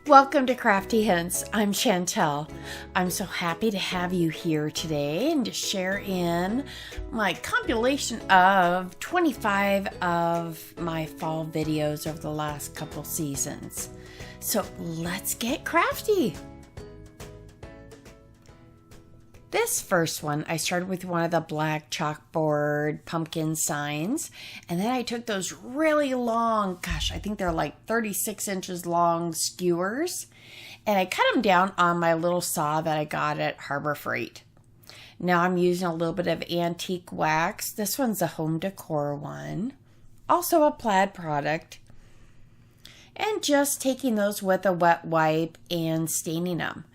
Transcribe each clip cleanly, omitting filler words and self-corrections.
Welcome to Crafty Hints. I'm Chantel. I'm so happy to have you here today and to share in my compilation of 25 of my fall videos over the last couple seasons. So let's get crafty. This first one, I started with one of the black chalkboard pumpkin signs, and then I took those really long, I think they're like 36 inches long skewers, and I cut them down on my little saw that I got at Harbor Freight. Now I'm using a little bit of antique wax. This one's a home decor one, also a plaid product, and just taking those with a wet wipe and staining them.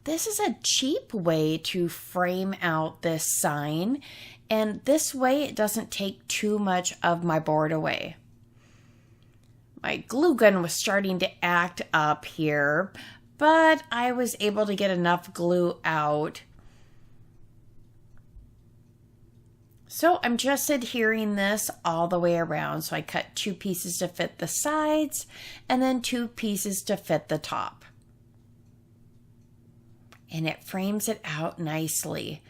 This is a cheap way to frame out this sign, and this way it doesn't take too much of my board away. My glue gun was starting to act up here, but I was able to get enough glue out. So I'm just adhering this all the way around. So I cut 2 pieces to fit the sides and then 2 pieces to fit the top. And it frames it out nicely.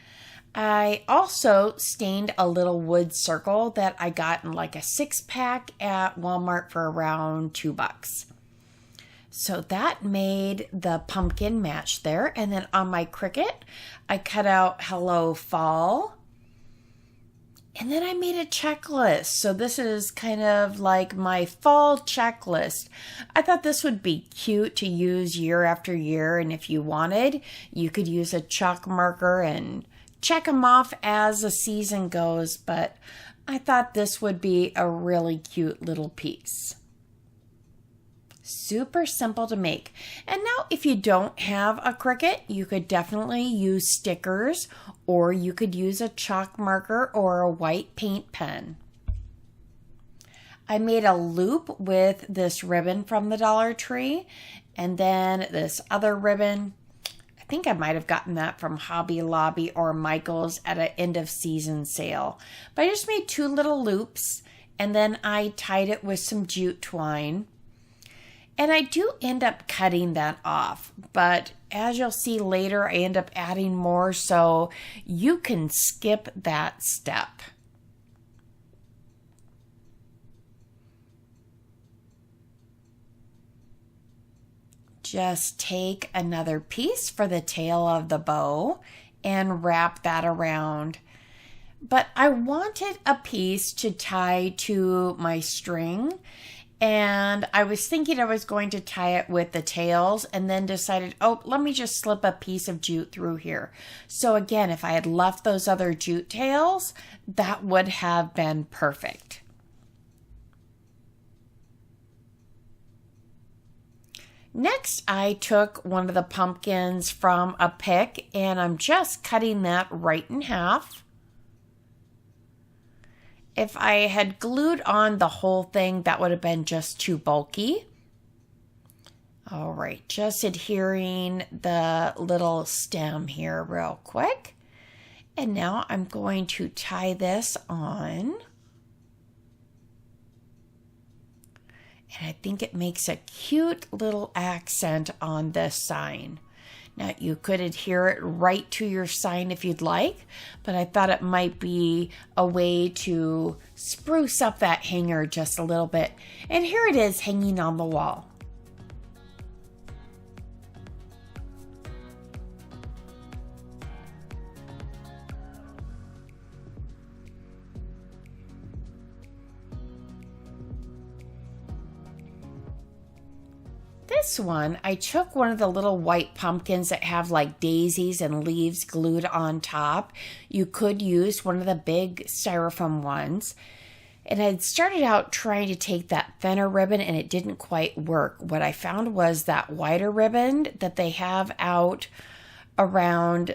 I also stained a little wood circle that I got in like a 6-pack at Walmart for around $2. So that made the pumpkin match there. And then on my Cricut, I cut out Hello Fall. And then I made a checklist. So this is kind of like my fall checklist. I thought this would be cute to use year after year. And if you wanted, you could use a chalk marker and check them off as the season goes. But I thought this would be a really cute little piece. Super simple to make. And now if you don't have a Cricut, you could definitely use stickers, or you could use a chalk marker or a white paint pen. I made a loop with this ribbon from the Dollar Tree, and then this other ribbon. I think I might have gotten that from Hobby Lobby or Michael's at an end of season sale. But I just made 2 little loops, and then I tied it with some jute twine. And I do end up cutting that off, but as you'll see later, I end up adding more, so you can skip that step. Just take another piece for the tail of the bow and wrap that around. But I wanted a piece to tie to my string, and I was thinking I was going to tie it with the tails, and then decided, oh, let me just slip a piece of jute through here. So again, if I had left those other jute tails, that would have been perfect. Next, I took one of the pumpkins from a pick, and I'm just cutting that right in half. If I had glued on the whole thing, that would have been just too bulky. All right, just adhering the little stem here real quick. And now I'm going to tie this on. And I think it makes a cute little accent on this sign. Now, you could adhere it right to your sign if you'd like, but I thought it might be a way to spruce up that hanger just a little bit. And here it is hanging on the wall. This one, I took one of the little white pumpkins that have like daisies and leaves glued on top. You could use one of the big styrofoam ones. And I'd started out trying to take that thinner ribbon, and it didn't quite work. What I found was that wider ribbon that they have out around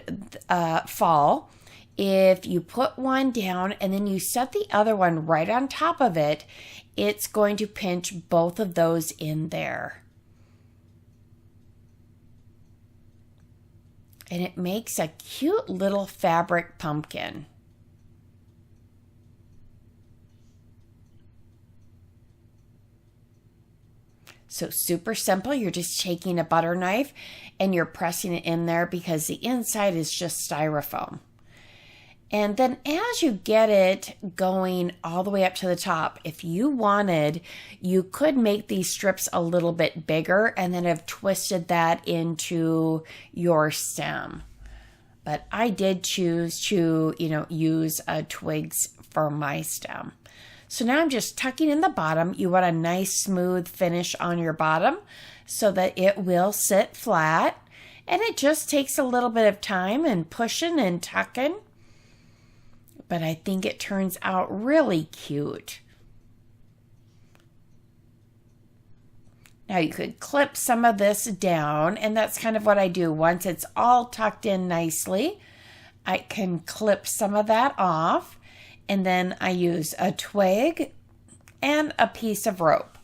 fall. If you put one down and then you set the other one right on top of it, it's going to pinch both of those in there. And it makes a cute little fabric pumpkin. So super simple. You're just taking a butter knife and you're pressing it in there because the inside is just styrofoam. And then as you get it going all the way up to the top, if you wanted, you could make these strips a little bit bigger and then have twisted that into your stem. But I did choose to, use twigs for my stem. So now I'm just tucking in the bottom. You want a nice smooth finish on your bottom so that it will sit flat. And it just takes a little bit of time and pushing and tucking. But I think it turns out really cute. Now you could clip some of this down, and that's kind of what I do. Once it's all tucked in nicely, I can clip some of that off, and then I use a twig and a piece of rope.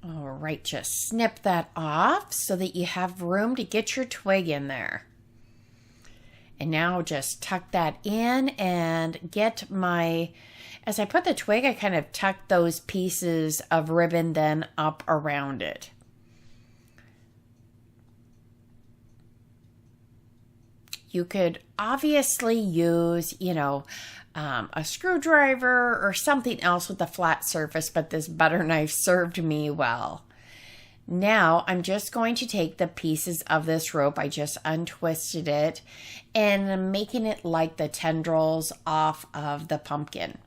All right, just snip that off so that you have room to get your twig in there. And now just tuck that in and get as I put the twig, I kind of tuck those pieces of ribbon then up around it. You could obviously use, a screwdriver or something else with a flat surface, but this butter knife served me well. Now I'm just going to take the pieces of this rope, I just untwisted it, and I'm making it like the tendrils off of the pumpkin.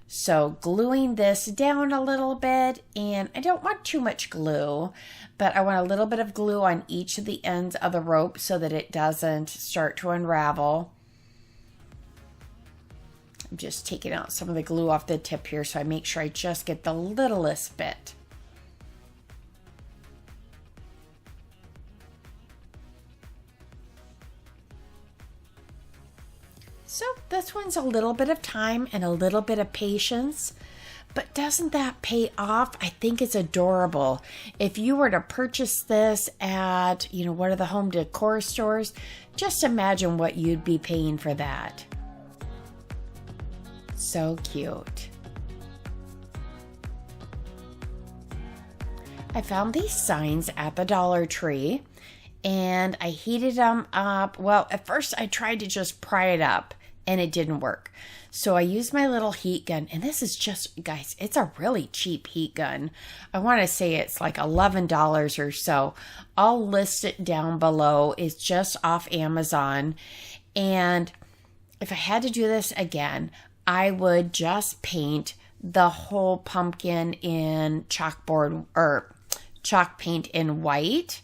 So gluing this down a little bit, and I don't want too much glue, but I want a little bit of glue on each of the ends of the rope so that it doesn't start to unravel. I'm just taking out some of the glue off the tip here so I make sure I just get the littlest bit. So this one's a little bit of time and a little bit of patience, but doesn't that pay off? I think it's adorable. If you were to purchase this at, one of the home decor stores, just imagine what you'd be paying for that. So cute. I found these signs at the Dollar Tree and I heated them up. Well, at first I tried to just pry it up and it didn't work. So I used my little heat gun, and this is just, guys, it's a really cheap heat gun. I want to say it's like $11 or so. I'll list it down below. It's just off Amazon. And if I had to do this again, I would just paint the whole pumpkin in chalkboard or chalk paint in white.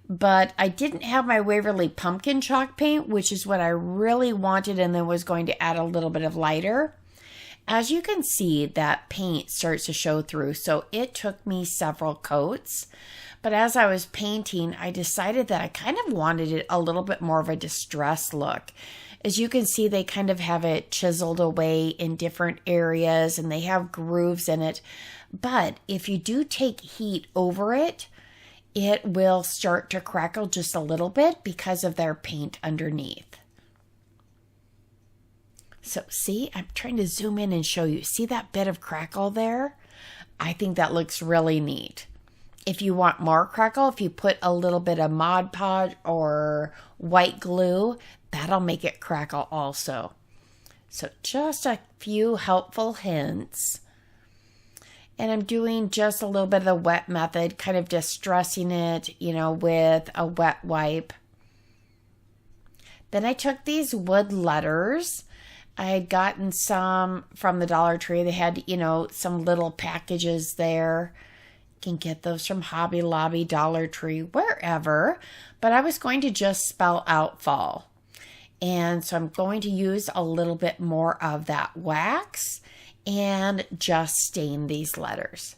But I didn't have my Waverly pumpkin chalk paint, which is what I really wanted, and then was going to add a little bit of lighter. As you can see, that paint starts to show through, so it took me several coats. But as I was painting, I decided that I kind of wanted it a little bit more of a distressed look. As you can see, they kind of have it chiseled away in different areas, and they have grooves in it. But if you do take heat over it, it will start to crackle just a little bit because of their paint underneath. So see, I'm trying to zoom in and show you. See that bit of crackle there? I think that looks really neat. If you want more crackle, if you put a little bit of Mod Podge or white glue, that'll make it crackle also. So just a few helpful hints. And I'm doing just a little bit of the wet method, kind of distressing it, with a wet wipe. Then I took these wood letters. I had gotten some from the Dollar Tree. They had, some little packages there. You can get those from Hobby Lobby, Dollar Tree, wherever. But I was going to just spell out fall. And so I'm going to use a little bit more of that wax and just stain these letters.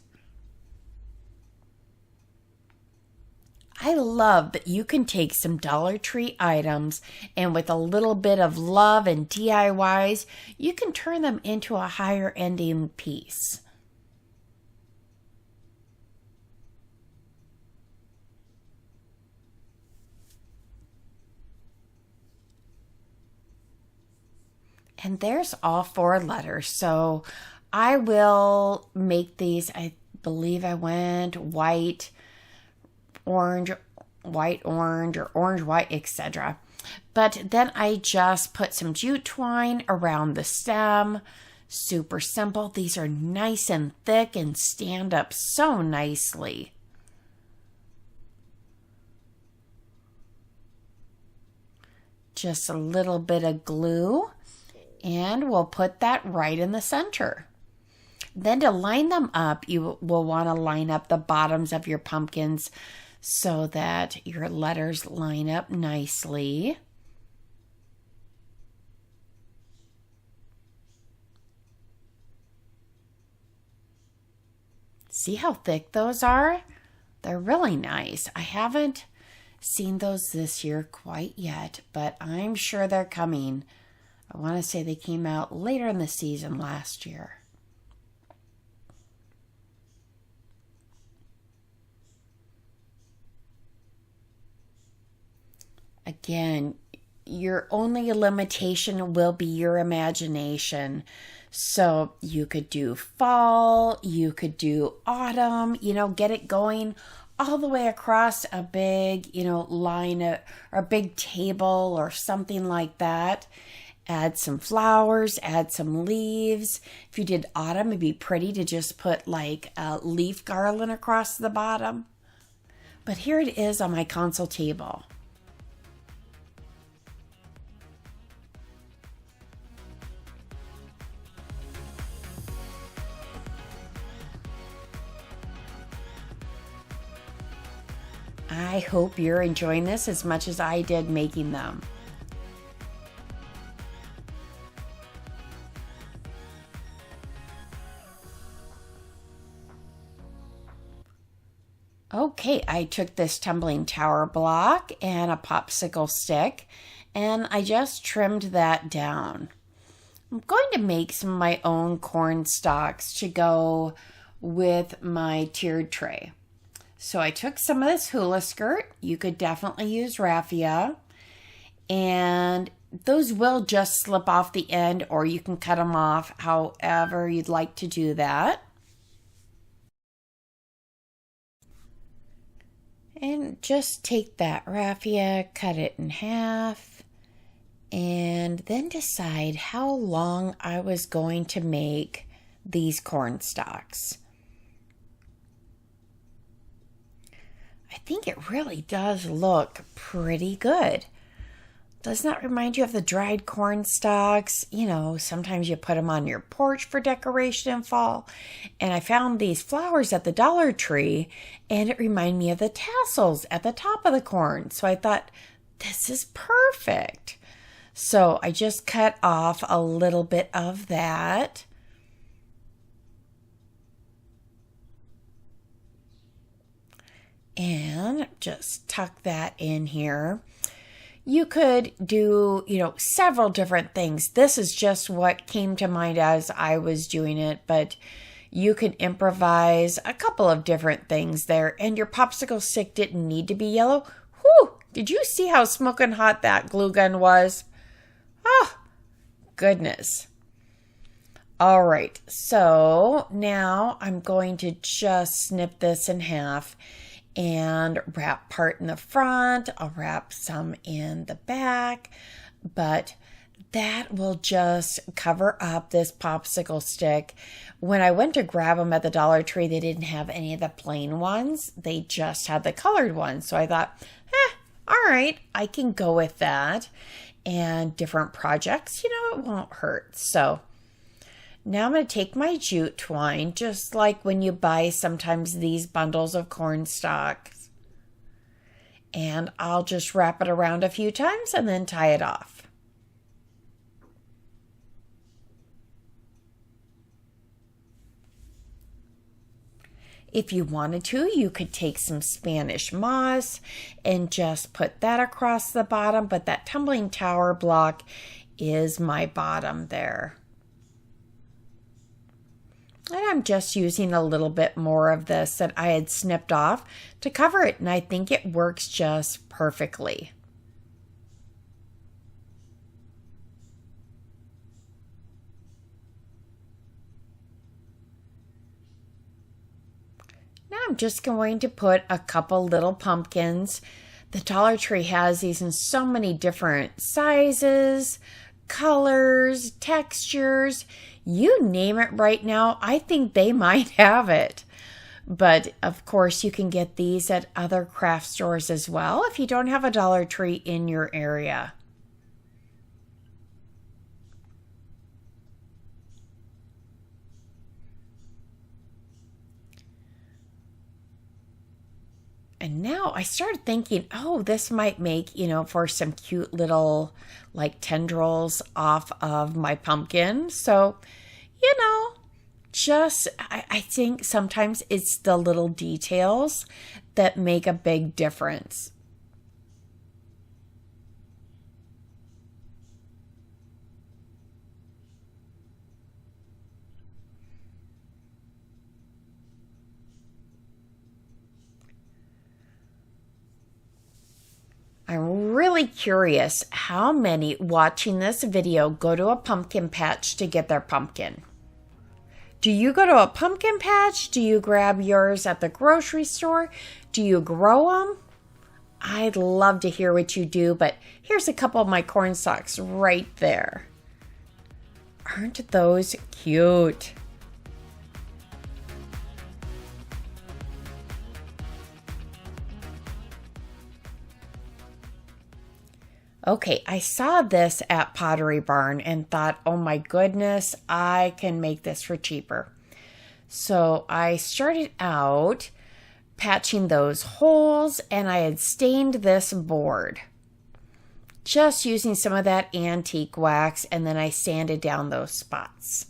I love that you can take some Dollar Tree items and with a little bit of love and DIYs, you can turn them into a higher ending piece. And there's all 4 letters. So I will make these, I believe I went white, orange, or orange, white, etc. But then I just put some jute twine around the stem. Super simple. These are nice and thick and stand up so nicely. Just a little bit of glue, and we'll put that right in the center. Then to line them up, you will want to line up the bottoms of your pumpkins so that your letters line up nicely. See how thick those are? They're really nice. I haven't seen those this year quite yet, but I'm sure they're coming. I want to say they came out later in the season last year. Again, your only limitation will be your imagination. So you could do fall, you could do autumn, get it going all the way across a big, line or a big table or something like that. Add some flowers, add some leaves. If you did autumn, it'd be pretty to just put like a leaf garland across the bottom. But here it is on my console table. I hope you're enjoying this as much as I did making them. Okay, I took this tumbling tower block and a popsicle stick, and I just trimmed that down. I'm going to make some of my own corn stalks to go with my tiered tray. So I took some of this hula skirt. You could definitely use raffia. And those will just slip off the end, or you can cut them off however you'd like to do that. And just take that raffia, cut it in half, and then decide how long I was going to make these corn stalks. I think it really does look pretty good. Doesn't that remind you of the dried corn stalks? Sometimes you put them on your porch for decoration in fall. And I found these flowers at the Dollar Tree, and it reminded me of the tassels at the top of the corn. So I thought, this is perfect. So I just cut off a little bit of that. And just tuck that in here. You could do, several different things. This is just what came to mind as I was doing it, but you could improvise a couple of different things there. And your popsicle stick didn't need to be yellow. Whew! Did you see how smoking hot that glue gun was? Oh, goodness. All right, so now I'm going to just snip this in half and wrap part in the front. I'll wrap some in the back, but that will just cover up this popsicle stick. When I went to grab them at the Dollar Tree, they didn't have any of the plain ones. They just had the colored ones. So I thought, all right, I can go with that. And different projects, it won't hurt. So now I'm going to take my jute twine, just like when you buy sometimes these bundles of corn stalks, and I'll just wrap it around a few times and then tie it off. If you wanted to, you could take some Spanish moss and just put that across the bottom, but that tumbling tower block is my bottom there. And I'm just using a little bit more of this that I had snipped off to cover it, and I think it works just perfectly. just going to put a couple little pumpkins. The Dollar Tree has these in so many different sizes, colors, textures. You name it right now, I think they might have it. But of course, you can get these at other craft stores as well if you don't have a Dollar Tree in your area. And now I started thinking, oh, this might make, for some cute little like tendrils off of my pumpkin. So, I think sometimes it's the little details that make a big difference. I'm really curious how many watching this video go to a pumpkin patch to get their pumpkin. Do you go to a pumpkin patch? Do you grab yours at the grocery store? Do you grow them? I'd love to hear what you do, but here's a couple of my corn stalks right there. Aren't those cute? Okay, I saw this at Pottery Barn and thought, oh my goodness, I can make this for cheaper. So I started out patching those holes and I had stained this board. Just using some of that antique wax, and then I sanded down those spots.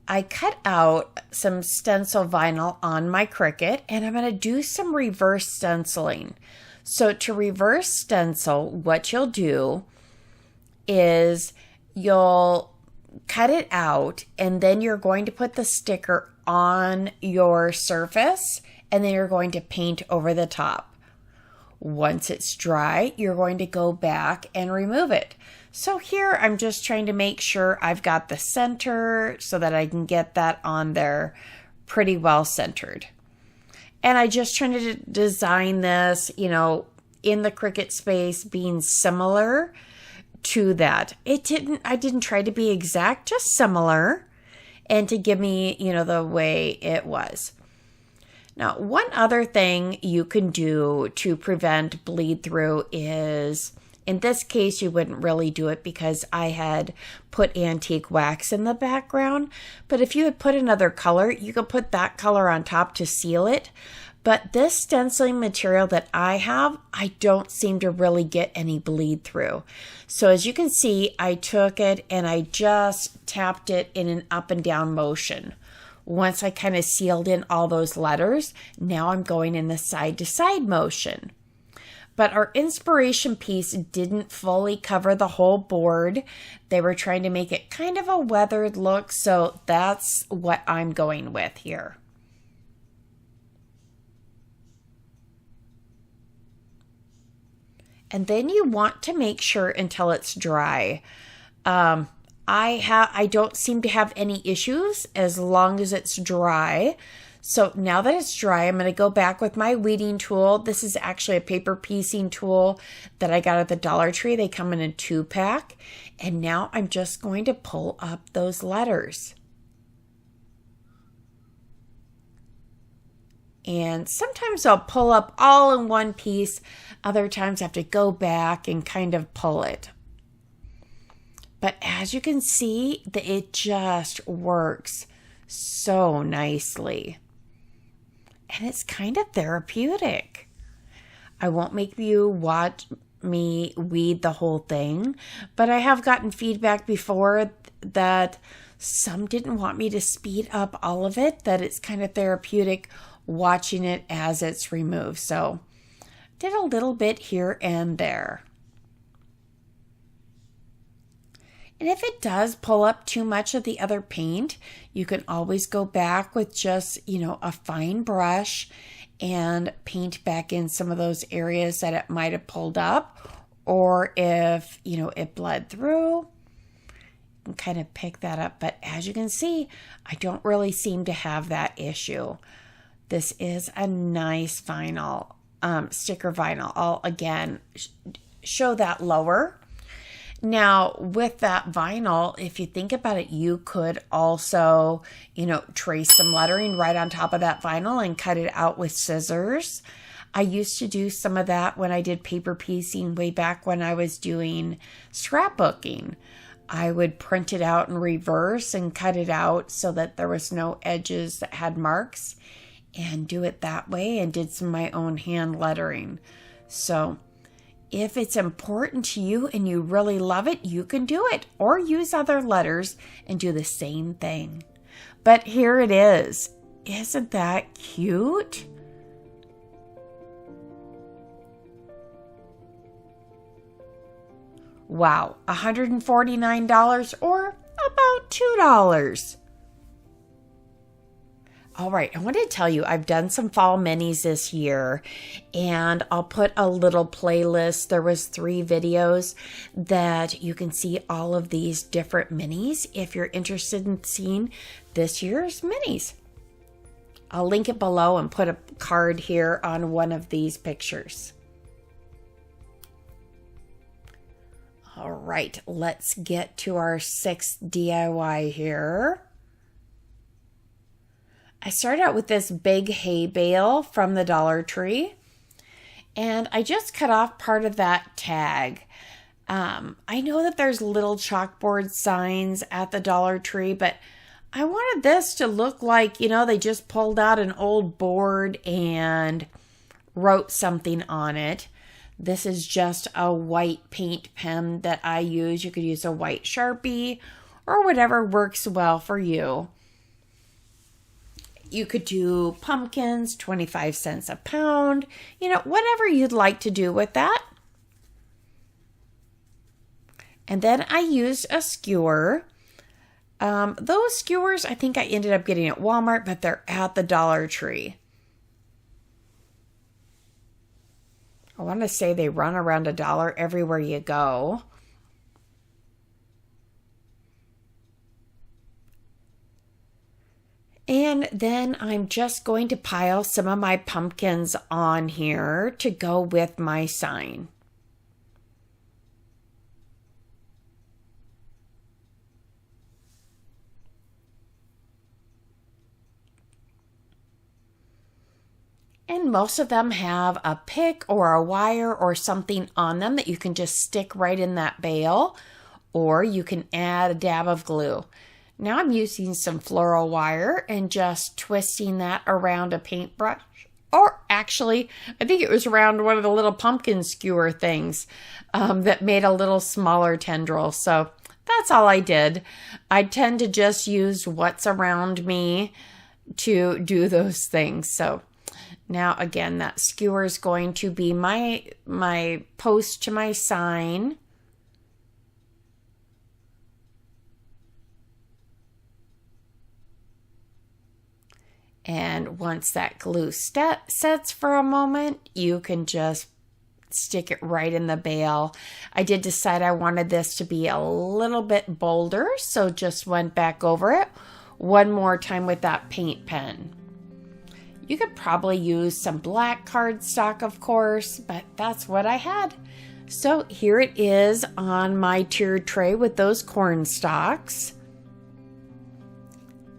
I cut out some stencil vinyl on my Cricut, and I'm going to do some reverse stenciling. So to reverse stencil, what you'll do is you'll cut it out, and then you're going to put the sticker on your surface, and then you're going to paint over the top. Once it's dry, you're going to go back and remove it. So here I'm just trying to make sure I've got the center so that I can get that on there pretty well centered. And I just trying to design this, in the Cricut space being similar to that. I didn't try to be exact, just similar, and to give me, the way it was. Now, one other thing you can do to prevent bleed through is, in this case, you wouldn't really do it because I had put antique wax in the background. But if you had put another color, you could put that color on top to seal it. But this stenciling material that I have, I don't seem to really get any bleed through. So as you can see, I took it and I just tapped it in an up and down motion. Once I kind of sealed in all those letters, now I'm going in the side to side motion. But our inspiration piece didn't fully cover the whole board. They were trying to make it kind of a weathered look, so that's what I'm going with here. And then you want to make sure until it's dry. I don't seem to have any issues as long as it's dry. So now that it's dry, I'm going to go back with my weeding tool. This is actually a paper piecing tool that I got at the Dollar Tree. They come in a 2-pack. And now I'm just going to pull up those letters. And sometimes I'll pull up all in one piece. Other times I have to go back and kind of pull it. But as you can see, it just works so nicely. And it's kind of therapeutic. I won't make you watch me weed the whole thing, but I have gotten feedback before that some didn't want me to speed up all of it, that it's kind of therapeutic watching it as it's removed. So did a little bit here and there. And if it does pull up too much of the other paint, you can always go back with just, a fine brush and paint back in some of those areas that it might have pulled up. Or if, it bled through, can kind of pick that up. But as you can see, I don't really seem to have that issue. This is a nice vinyl, sticker vinyl. I'll again show that lower. Now, with that vinyl, if you think about it, you could also, trace some lettering right on top of that vinyl and cut it out with scissors. I used to do some of that when I did paper piecing way back when I was doing scrapbooking. I would print it out in reverse and cut it out so that there was no edges that had marks, and do it that way, and did some of my own hand lettering. So if it's important to you and you really love it, you can do it, or use other letters and do the same thing. But here it is. Isn't that cute? Wow, $149 or about $2. All right, I wanted to tell you, I've done some fall minis this year, and I'll put a little playlist. There was 3 videos that you can see all of these different minis if you're interested in seeing this year's minis. I'll link it below and put a card here on one of these pictures. All right, let's get to our 6th DIY here. I started out with this big hay bale from the Dollar Tree, and I just cut off part of that tag. I know that there's little chalkboard signs at the Dollar Tree, but I wanted this to look like, they just pulled out an old board and wrote something on it. This is just a white paint pen that I use. You could use a white Sharpie or whatever works well for you. You could do pumpkins, 25 cents a pound, whatever you'd like to do with that. And then I used a skewer. Those skewers, I think I ended up getting at Walmart, but they're at the Dollar Tree. I want to say they run around $1 everywhere you go. And then I'm just going to pile some of my pumpkins on here to go with my sign. And most of them have a pick or a wire or something on them that you can just stick right in that bale, or you can add a dab of glue. Now I'm using some floral wire and just twisting that around a paintbrush, or actually, I think it was around one of the little pumpkin skewer things that made a little smaller tendril. So that's all I did. I tend to just use what's around me to do those things. So now again, that skewer is going to be my post to my sign. And once that glue sets for a moment, you can just stick it right in the bale. I did decide I wanted this to be a little bit bolder, so just went back over it one more time with that paint pen. You could probably use some black cardstock, of course, but that's what I had. So here it is on my tiered tray with those corn stalks.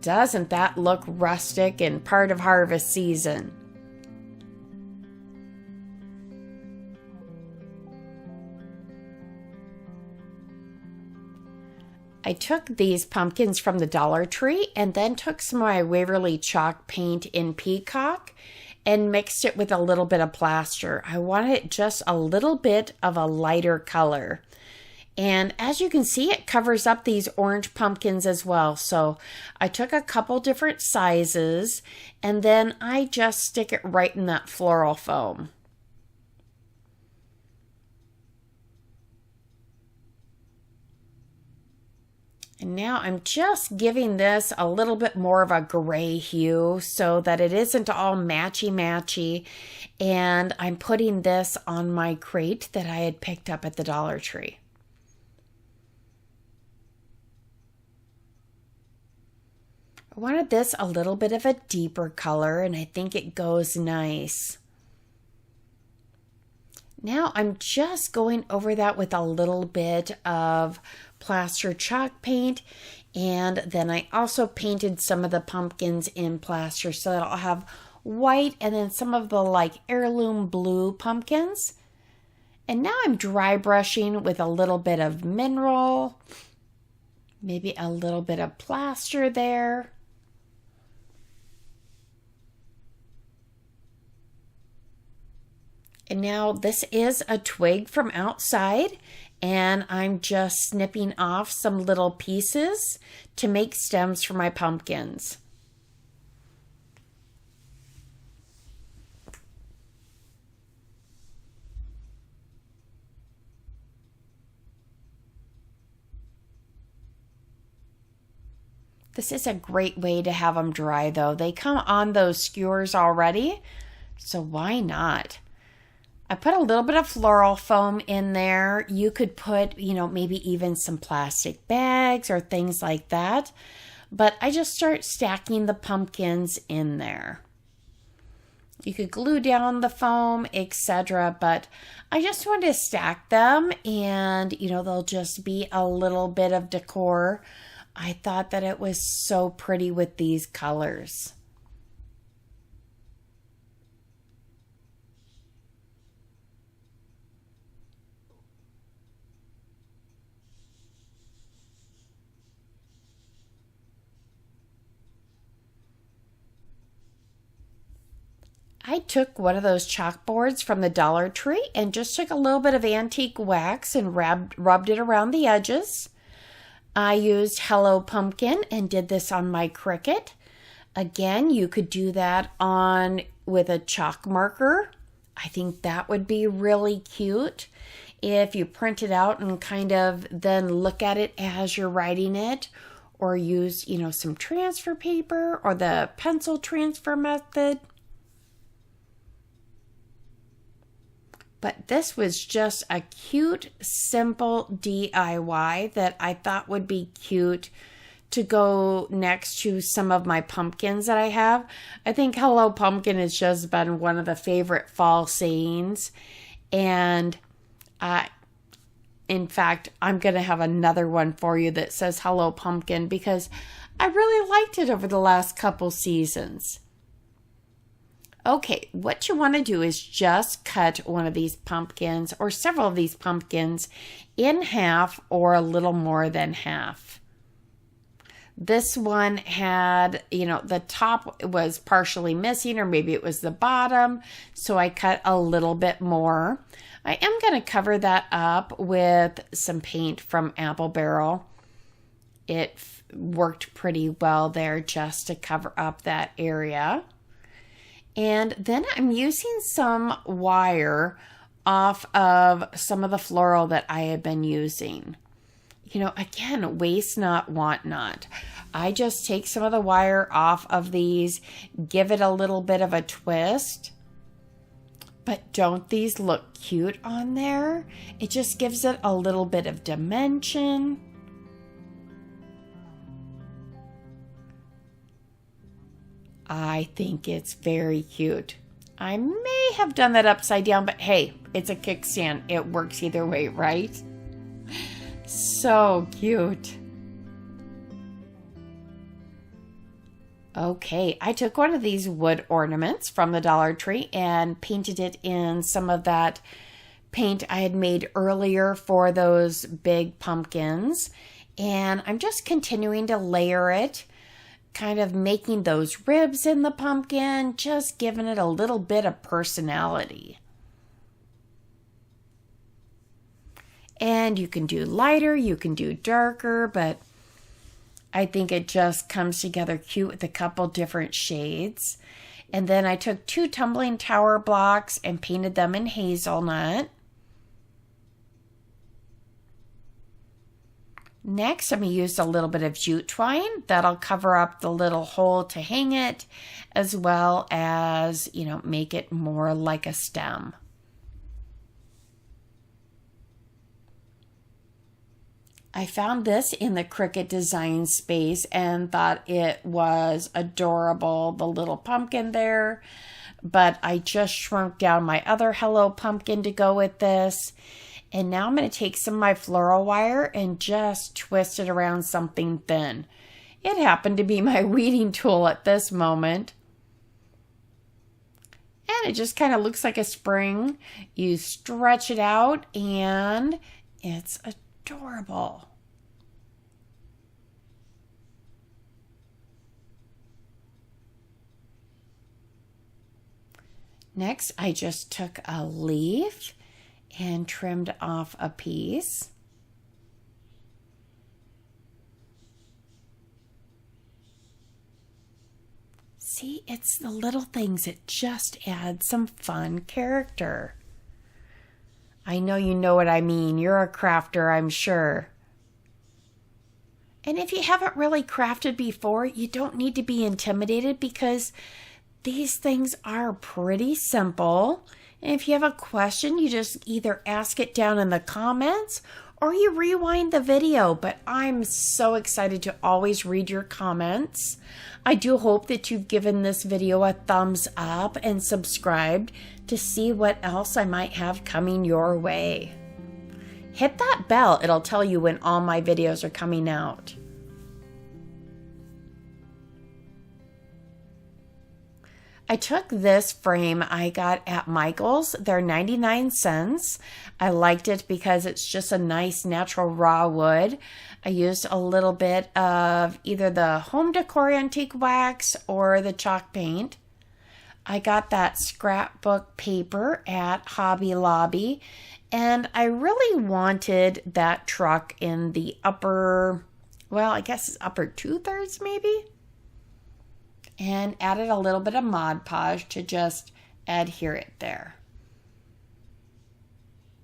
Doesn't that look rustic and part of harvest season? I took these pumpkins from the Dollar Tree and then took some of my Waverly chalk paint in Peacock and mixed it with a little bit of plaster. I wanted it just a little bit of a lighter color. And as you can see, it covers up these orange pumpkins as well. So I took a couple different sizes and then I just stick it right in that floral foam. And now I'm just giving this a little bit more of a gray hue so that it isn't all matchy-matchy. And I'm putting this on my crate that I had picked up at the Dollar Tree. I wanted this a little bit of a deeper color, and I think it goes nice. Now I'm just going over that with a little bit of plaster chalk paint, and then I also painted some of the pumpkins in plaster so that I'll have white and then some of the like heirloom blue pumpkins. And now I'm dry brushing with a little bit of mineral, maybe a little bit of plaster there. And now this is a twig from outside, and I'm just snipping off some little pieces to make stems for my pumpkins. This is a great way to have them dry though. They come on those skewers already, so why not? I put a little bit of floral foam in there. You could put, maybe even some plastic bags or things like that. But I just start stacking the pumpkins in there. You could glue down the foam, etc. But I just wanted to stack them and, they'll just be a little bit of decor. I thought that it was so pretty with these colors. I took one of those chalkboards from the Dollar Tree and just took a little bit of antique wax and rubbed it around the edges. I used Hello Pumpkin and did this on my Cricut. Again, you could do that on with a chalk marker. I think that would be really cute if you print it out and kind of then look at it as you're writing it, or use, some transfer paper or the pencil transfer method. But this was just a cute, simple DIY that I thought would be cute to go next to some of my pumpkins that I have. I think Hello Pumpkin has just been one of the favorite fall sayings. And in fact, I'm going to have another one for you that says Hello Pumpkin because I really liked it over the last couple seasons. Okay, what you want to do is just cut one of these pumpkins or several of these pumpkins in half or a little more than half. This one had, the top was partially missing, or maybe it was the bottom, so I cut a little bit more. I am going to cover that up with some paint from Apple Barrel. It worked pretty well there just to cover up that area. And then I'm using some wire off of some of the floral that I have been using. Again, waste not, want not. I just take some of the wire off of these, give it a little bit of a twist. But don't these look cute on there? It just gives it a little bit of dimension. I think it's very cute. I may have done that upside down, but hey, it's a kickstand. It works either way, right? So cute. Okay, I took one of these wood ornaments from the Dollar Tree and painted it in some of that paint I had made earlier for those big pumpkins. And I'm just continuing to layer it, kind of making those ribs in the pumpkin, just giving it a little bit of personality. And you can do lighter, you can do darker, but I think it just comes together cute with a couple different shades. And then I took 2 tumbling tower blocks and painted them in hazelnut. Next, I'm going to use a little bit of jute twine. That'll cover up the little hole to hang it, as well as, make it more like a stem. I found this in the Cricut design space and thought it was adorable, the little pumpkin there. But I just shrunk down my other Hello Pumpkin to go with this. And now I'm going to take some of my floral wire and just twist it around something thin. It happened to be my weeding tool at this moment. And it just kind of looks like a spring. You stretch it out and it's adorable. Next, I just took a leaf and trimmed off a piece. See, it's the little things that just add some fun character. I know you know what I mean. You're a crafter, I'm sure. And if you haven't really crafted before, you don't need to be intimidated because these things are pretty simple. And if you have a question, you just either ask it down in the comments or you rewind the video. But I'm so excited to always read your comments. I do hope that you've given this video a thumbs up and subscribed to see what else I might have coming your way. Hit that bell. It'll tell you when all my videos are coming out. I took this frame I got at Michael's. They're 99 cents. I liked it because it's just a nice natural raw wood. I used a little bit of either the home decor antique wax or the chalk paint. I got that scrapbook paper at Hobby Lobby, and I really wanted that truck in the upper, well, I guess it's upper 2/3 maybe. And added a little bit of Mod Podge to just adhere it there.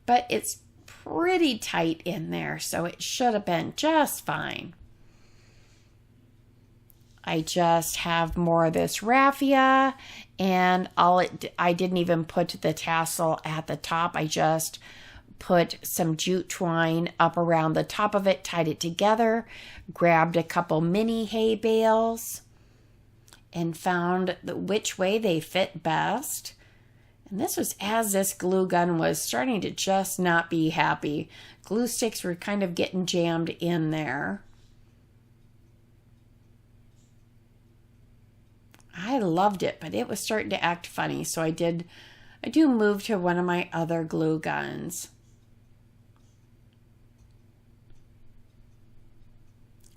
But it's pretty tight in there, so it should have been just fine. I just have more of this raffia, and I didn't even put the tassel at the top. I just put some jute twine up around the top of it, tied it together, grabbed a couple mini hay bales, and found which way they fit best. And this was as this glue gun was starting to just not be happy. Glue sticks were kind of getting jammed in there. I loved it, but it was starting to act funny, so I do move to one of my other glue guns.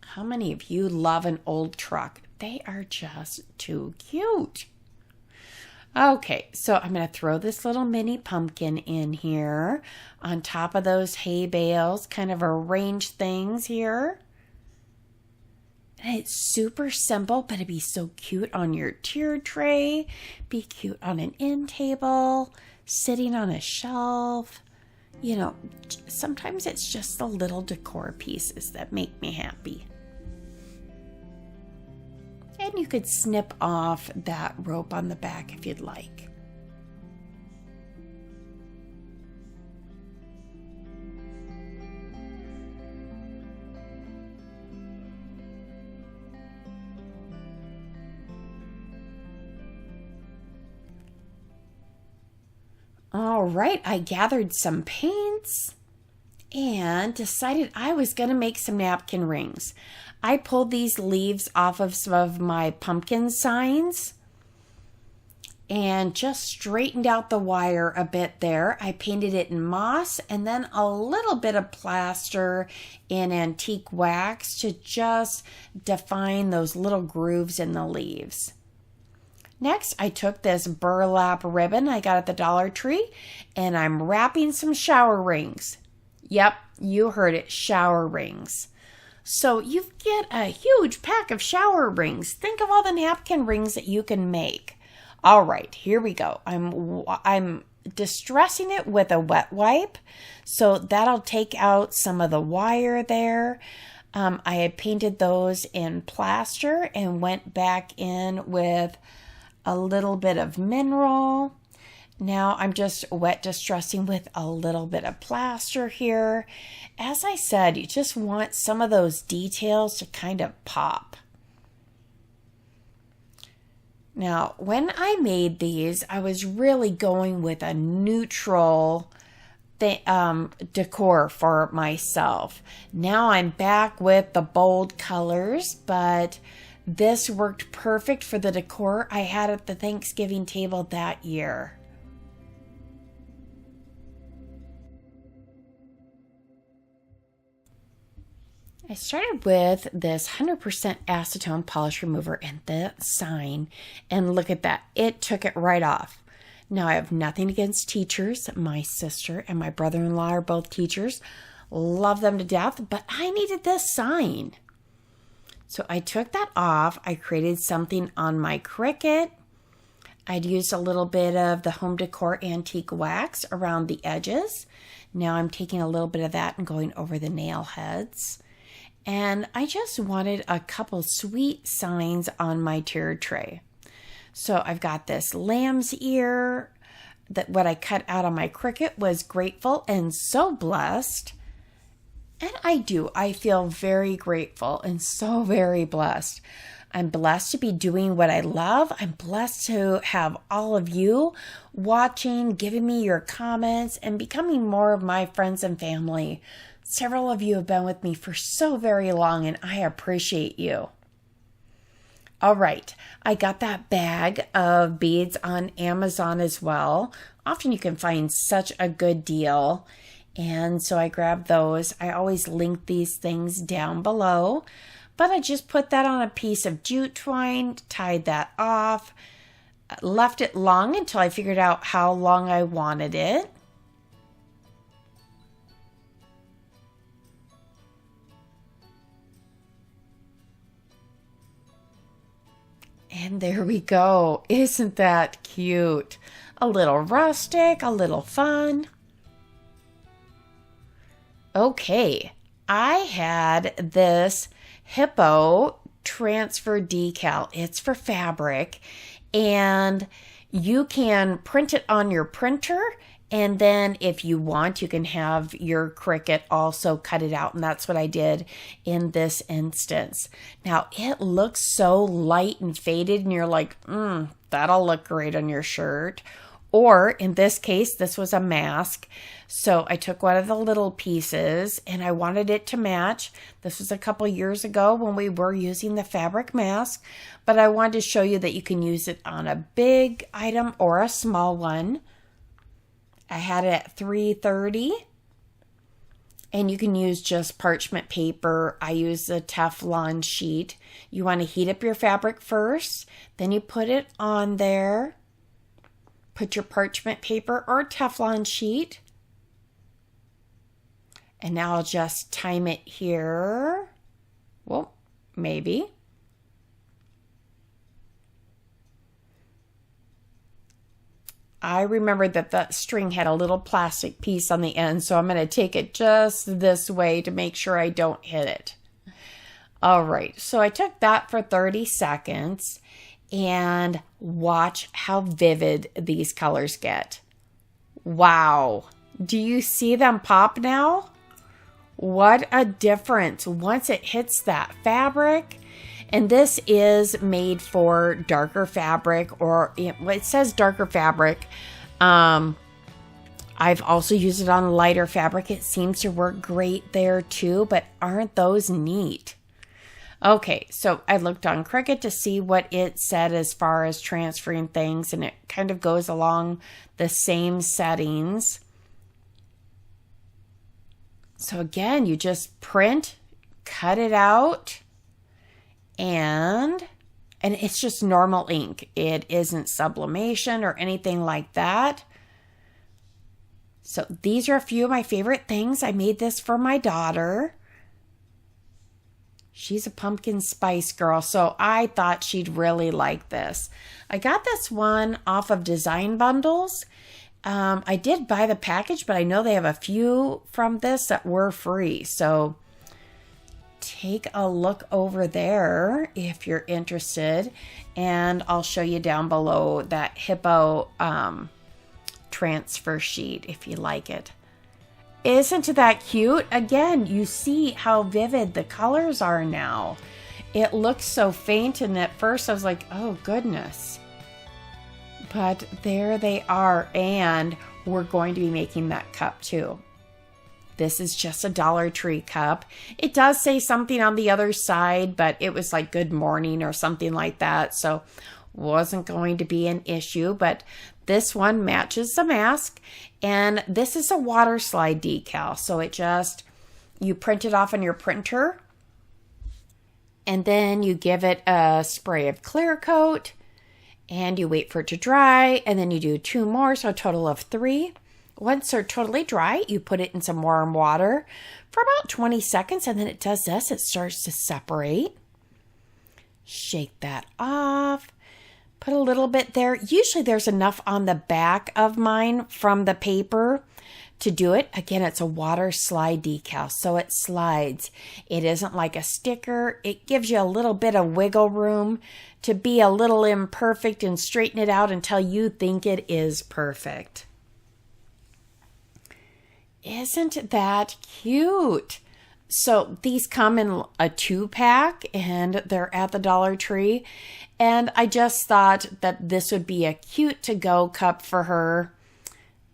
How many of you love an old truck? They are just too cute. Okay, so I'm going to throw this little mini pumpkin in here on top of those hay bales, kind of arrange things here. And it's super simple, but it'd be so cute on your tier tray, be cute on an end table, sitting on a shelf. You know, sometimes it's just the little decor pieces that make me happy. And you could snip off that rope on the back if you'd like. All right, I gathered some paints and decided I was going to make some napkin rings. I pulled these leaves off of some of my pumpkin signs and just straightened out the wire a bit there. I painted it in moss and then a little bit of plaster in antique wax to just define those little grooves in the leaves. Next, I took this burlap ribbon I got at the Dollar Tree and I'm wrapping some shower rings. Yep, you heard it, shower rings. So you get a huge pack of shower rings. Think of all the napkin rings that you can make. All right, here we go. I'm distressing it with a wet wipe, so that'll take out some of the wire there. I had painted those in plaster and went back in with a little bit of mineral. Now I'm just wet distressing with a little bit of plaster here. As I said, you just want some of those details to kind of pop. Now, when I made these, I was really going with a neutral decor for myself. Now I'm back with the bold colors, but this worked perfect for the decor I had at the Thanksgiving table that year. I started with this 100% acetone polish remover and the sign, and look at that, it took it right off. Now I have nothing against teachers. My sister and my brother-in-law are both teachers. Love them to death, but I needed this sign. So I took that off. I created something on my Cricut. I'd used a little bit of the home decor antique wax around the edges. Now I'm taking a little bit of that and going over the nail heads. And I just wanted a couple sweet signs on my tiered tray. So I've got this lamb's ear that what I cut out on my Cricut was grateful and so blessed. And I feel very grateful and so very blessed. I'm blessed to be doing what I love. I'm blessed to have all of you watching, giving me your comments, and becoming more of my friends and family. Several of you have been with me for so very long, and I appreciate you. All right, I got that bag of beads on Amazon as well. Often you can find such a good deal. And so I grabbed those. I always link these things down below. But I just put that on a piece of jute twine, tied that off, left it long until I figured out how long I wanted it. And there we go. Isn't that cute? A little rustic, a little fun. Okay, I had this hippo transfer decal. It's for fabric, and you can print it on your printer, and then if you want, you can have your Cricut also cut it out, and that's what I did in this instance. Now, it looks so light and faded, and you're like, that'll look great on your shirt. Or in this case, this was a mask. So I took one of the little pieces and I wanted it to match. This was a couple years ago when we were using the fabric mask, but I wanted to show you that you can use it on a big item or a small one. I had it at 330, and you can use just parchment paper. I use a Teflon sheet. You want to heat up your fabric first, then you put it on there. Put your parchment paper or Teflon sheet. And now I'll just time it here. Well, maybe. I remembered that the string had a little plastic piece on the end, so I'm going to take it just this way to make sure I don't hit it. All right, so I took that for 30 seconds. And watch how vivid these colors get. Wow. Do you see them pop now? What a difference once it hits that fabric. And this is made for darker fabric, or it says darker fabric. I've also used it on lighter fabric. It seems to work great there too, but aren't those neat? Okay, so I looked on Cricut to see what it said as far as transferring things, and it kind of goes along the same settings. So again, you just print, cut it out, and it's just normal ink. It isn't sublimation or anything like that. So these are a few of my favorite things. I made this for my daughter. She's a pumpkin spice girl, so I thought she'd really like this. I got this one off of Design Bundles. I did buy the package, but I know they have a few from this that were free. So take a look over there if you're interested. And I'll show you down below that hippo transfer sheet if you like it. Isn't that cute? Again, you see how vivid the colors are now. It looks so faint, and at first I was like, oh goodness. But there they are, and we're going to be making that cup too. This is just a Dollar Tree cup. It does say something on the other side, but it was like good morning or something like that, so wasn't going to be an issue. But this one matches the mask, and this is a water slide decal. So it just, you print it off on your printer, and then you give it a spray of clear coat, and you wait for it to dry, and then you do 2 more, so a total of 3. Once they're totally dry, you put it in some warm water for about 20 seconds, and then it does this. It starts to separate. Shake that off. Put a little bit there. Usually there's enough on the back of mine from the paper to do it. Again, it's a water slide decal, so it slides. It isn't like a sticker. It gives you a little bit of wiggle room to be a little imperfect and straighten it out until you think it is perfect. Isn't that cute? So these come in a 2-pack, and they're at the Dollar Tree. And I just thought that this would be a cute to-go cup for her.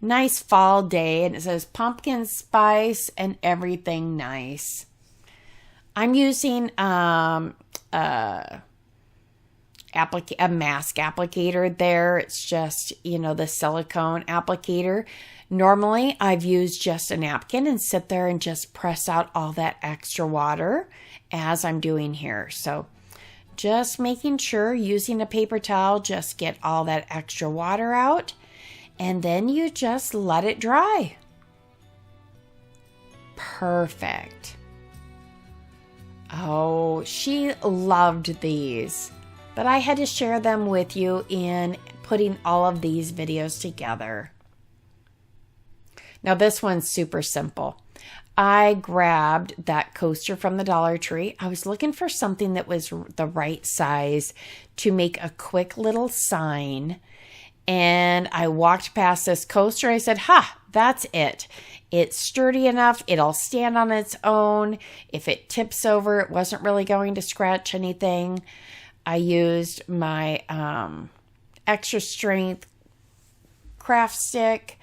Nice fall day, and it says pumpkin spice and everything nice. I'm using a mask applicator there. It's just, the silicone applicator. Normally, I've used just a napkin and sit there and just press out all that extra water as I'm doing here. So just making sure, using a paper towel, just get all that extra water out, and then you just let it dry. Perfect. Oh, she loved these, but I had to share them with you in putting all of these videos together. Now this one's super simple. I grabbed that coaster from the Dollar Tree. I was looking for something that was the right size to make a quick little sign. And I walked past this coaster. I said, that's it. It's sturdy enough. It'll stand on its own. If it tips over, it wasn't really going to scratch anything. I used my extra strength craft stick,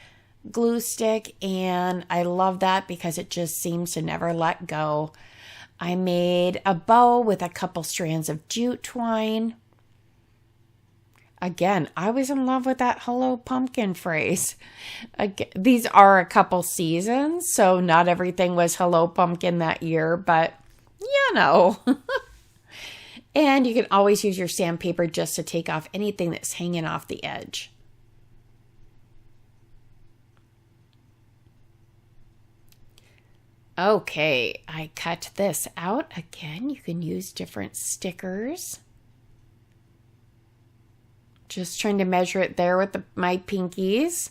glue stick, and I love that because it just seems to never let go. I made a bow with a couple strands of jute twine. Again, I was in love with that hello pumpkin phrase. Again, these are a couple seasons, so not everything was hello pumpkin that year, but And you can always use your sandpaper just to take off anything that's hanging off the edge. Okay, I cut this out. Again, you can use different stickers. Just trying to measure it there with my pinkies.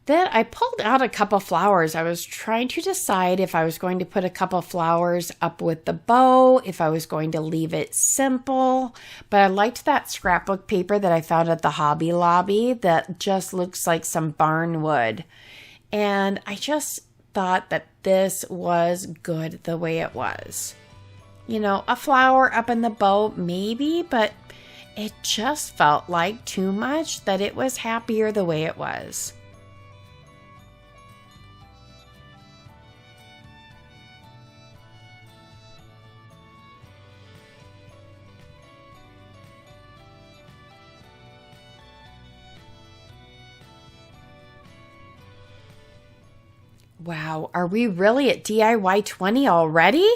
Then I pulled out a couple flowers. I was trying to decide if I was going to put a couple flowers up with the bow, if I was going to leave it simple. But I liked that scrapbook paper that I found at the Hobby Lobby that just looks like some barn wood. And I just thought that this was good the way it was. A flower up in the bow, maybe, but it just felt like too much, that it was happier the way it was. Wow, are we really at DIY 20 already?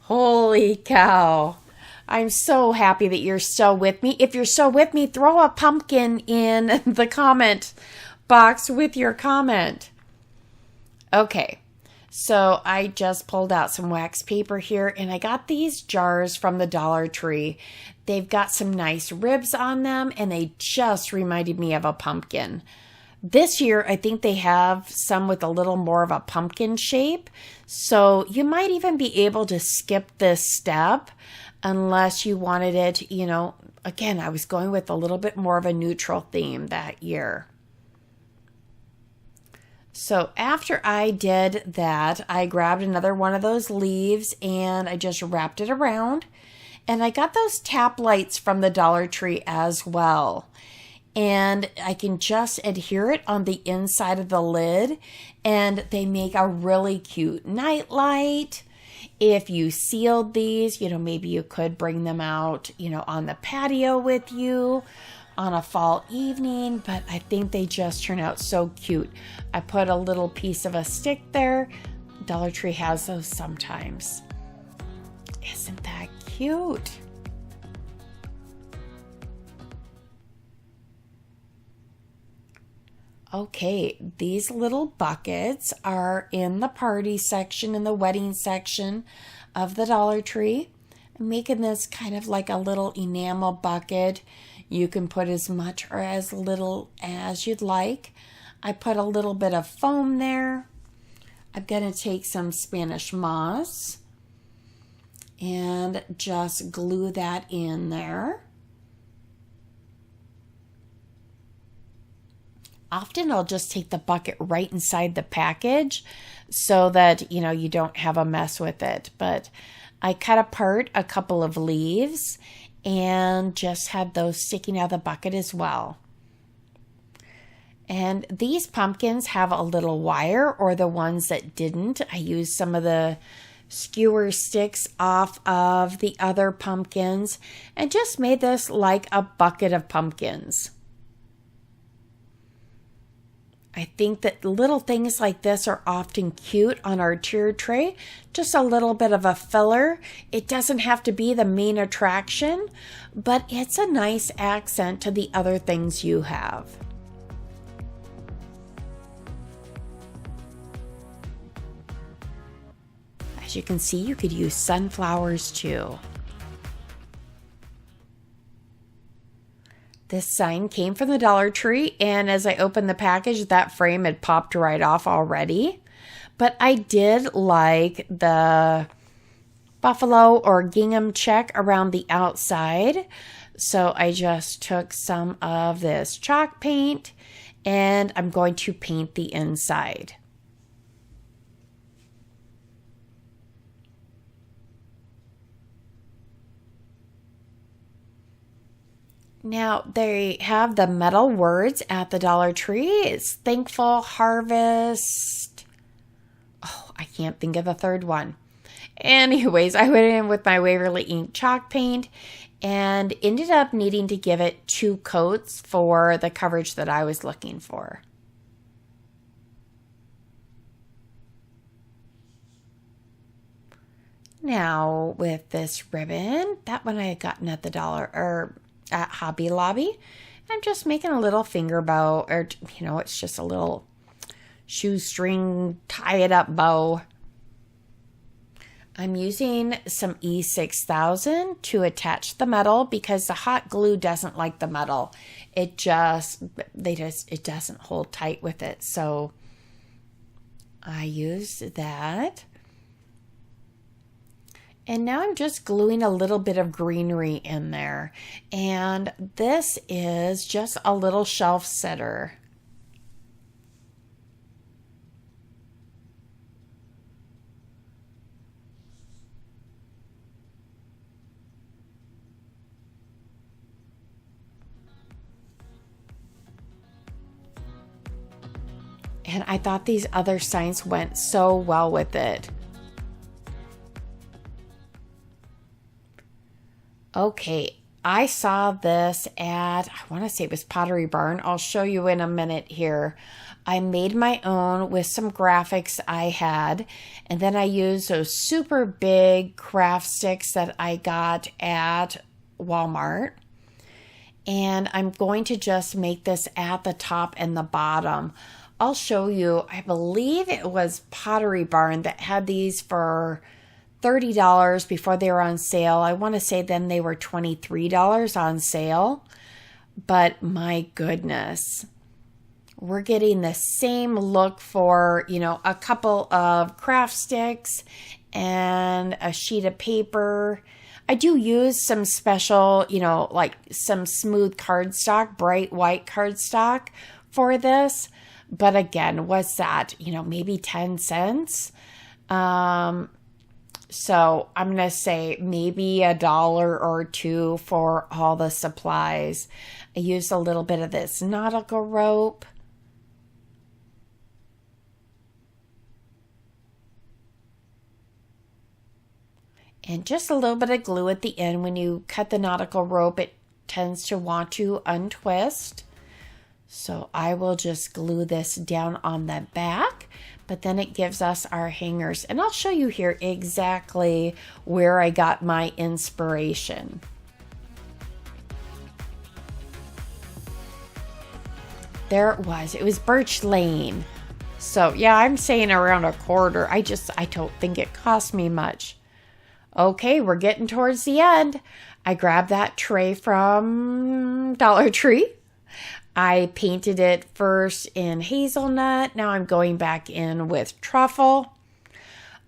Holy cow. I'm so happy that you're still with me. If you're still with me, throw a pumpkin in the comment box with your comment. Okay, so I just pulled out some wax paper here, and I got these jars from the Dollar Tree. They've got some nice ribs on them, and they just reminded me of a pumpkin. This year, I think they have some with a little more of a pumpkin shape, so you might even be able to skip this step. unless you wanted it, you know, again, I was going with a little bit more of a neutral theme that year. So after I did that, I grabbed another one of those leaves and I just wrapped it around. And I got those tap lights from the Dollar Tree as well. And I can just adhere it on the inside of the lid, and they make a really cute night light. If you sealed these, you know, maybe you could bring them out, you know, on the patio with you on a fall evening, but I think they just turn out so cute. I put a little piece of a stick there. Dollar Tree has those sometimes. Isn't that cute? Okay, these little buckets are in the party section, in the wedding section of the Dollar Tree. I'm making this kind of like a little enamel bucket. You can put as much or as little as you'd like. I put a little bit of foam there. I'm going to take some Spanish moss and just glue that in there. Often I'll just take the bucket right inside the package so that, you know, you don't have a mess with it. But I cut apart a couple of leaves and just had those sticking out of the bucket as well. And these pumpkins have a little wire, or the ones that didn't, I used some of the skewer sticks off of the other pumpkins and just made this like a bucket of pumpkins. I think that little things like this are often cute on our tier tray. Just a little bit of a filler. It doesn't have to be the main attraction, but it's a nice accent to the other things you have. As you can see, you could use sunflowers too. This sign came from the Dollar Tree, and as I opened the package, that frame had popped right off already. But I did like the buffalo or gingham check around the outside. So I just took some of this chalk paint, and I'm going to paint the inside. Now, they have the metal words at the Dollar Tree. It's thankful, harvest. Oh, I can't think of the third one. Anyways, I went in with my Waverly ink chalk paint and ended up needing to give it 2 coats for the coverage that I was looking for. Now, with this ribbon, that one I had gotten at the at Hobby Lobby. I'm just making a little finger bow, or, you know, it's just a little shoestring tie it up bow. I'm using some E6000 to attach the metal because the hot glue doesn't like the metal. It doesn't hold tight with it. So I used that. And now I'm just gluing a little bit of greenery in there. And this is just a little shelf setter. And I thought these other signs went so well with it. Okay, I saw this at, I want to say it was Pottery Barn. I'll show you in a minute here. I made my own with some graphics I had, and then I used those super big craft sticks that I got at Walmart. And I'm going to just make this at the top and the bottom. I'll show you, I believe it was Pottery Barn that had these for $30 before they were on sale. I want to say then they were $23 on sale. But my goodness, we're getting the same look for, you know, a couple of craft sticks and a sheet of paper. I do use some special, like some smooth cardstock, bright white cardstock for this. But again, what's that? Maybe 10 cents. So I'm going to say maybe $1 or $2 for all the supplies. I used a little bit of this nautical rope. And just a little bit of glue at the end. When you cut the nautical rope, it tends to want to untwist. So I will just glue this down on the back, but then it gives us our hangers. And I'll show you here exactly where I got my inspiration. There it was. It was Birch Lane. So yeah, I'm saying around $1/4. I don't think it cost me much. Okay, we're getting towards the end. I grabbed that tray from Dollar Tree. I painted it first in hazelnut. Now I'm going back in with truffle.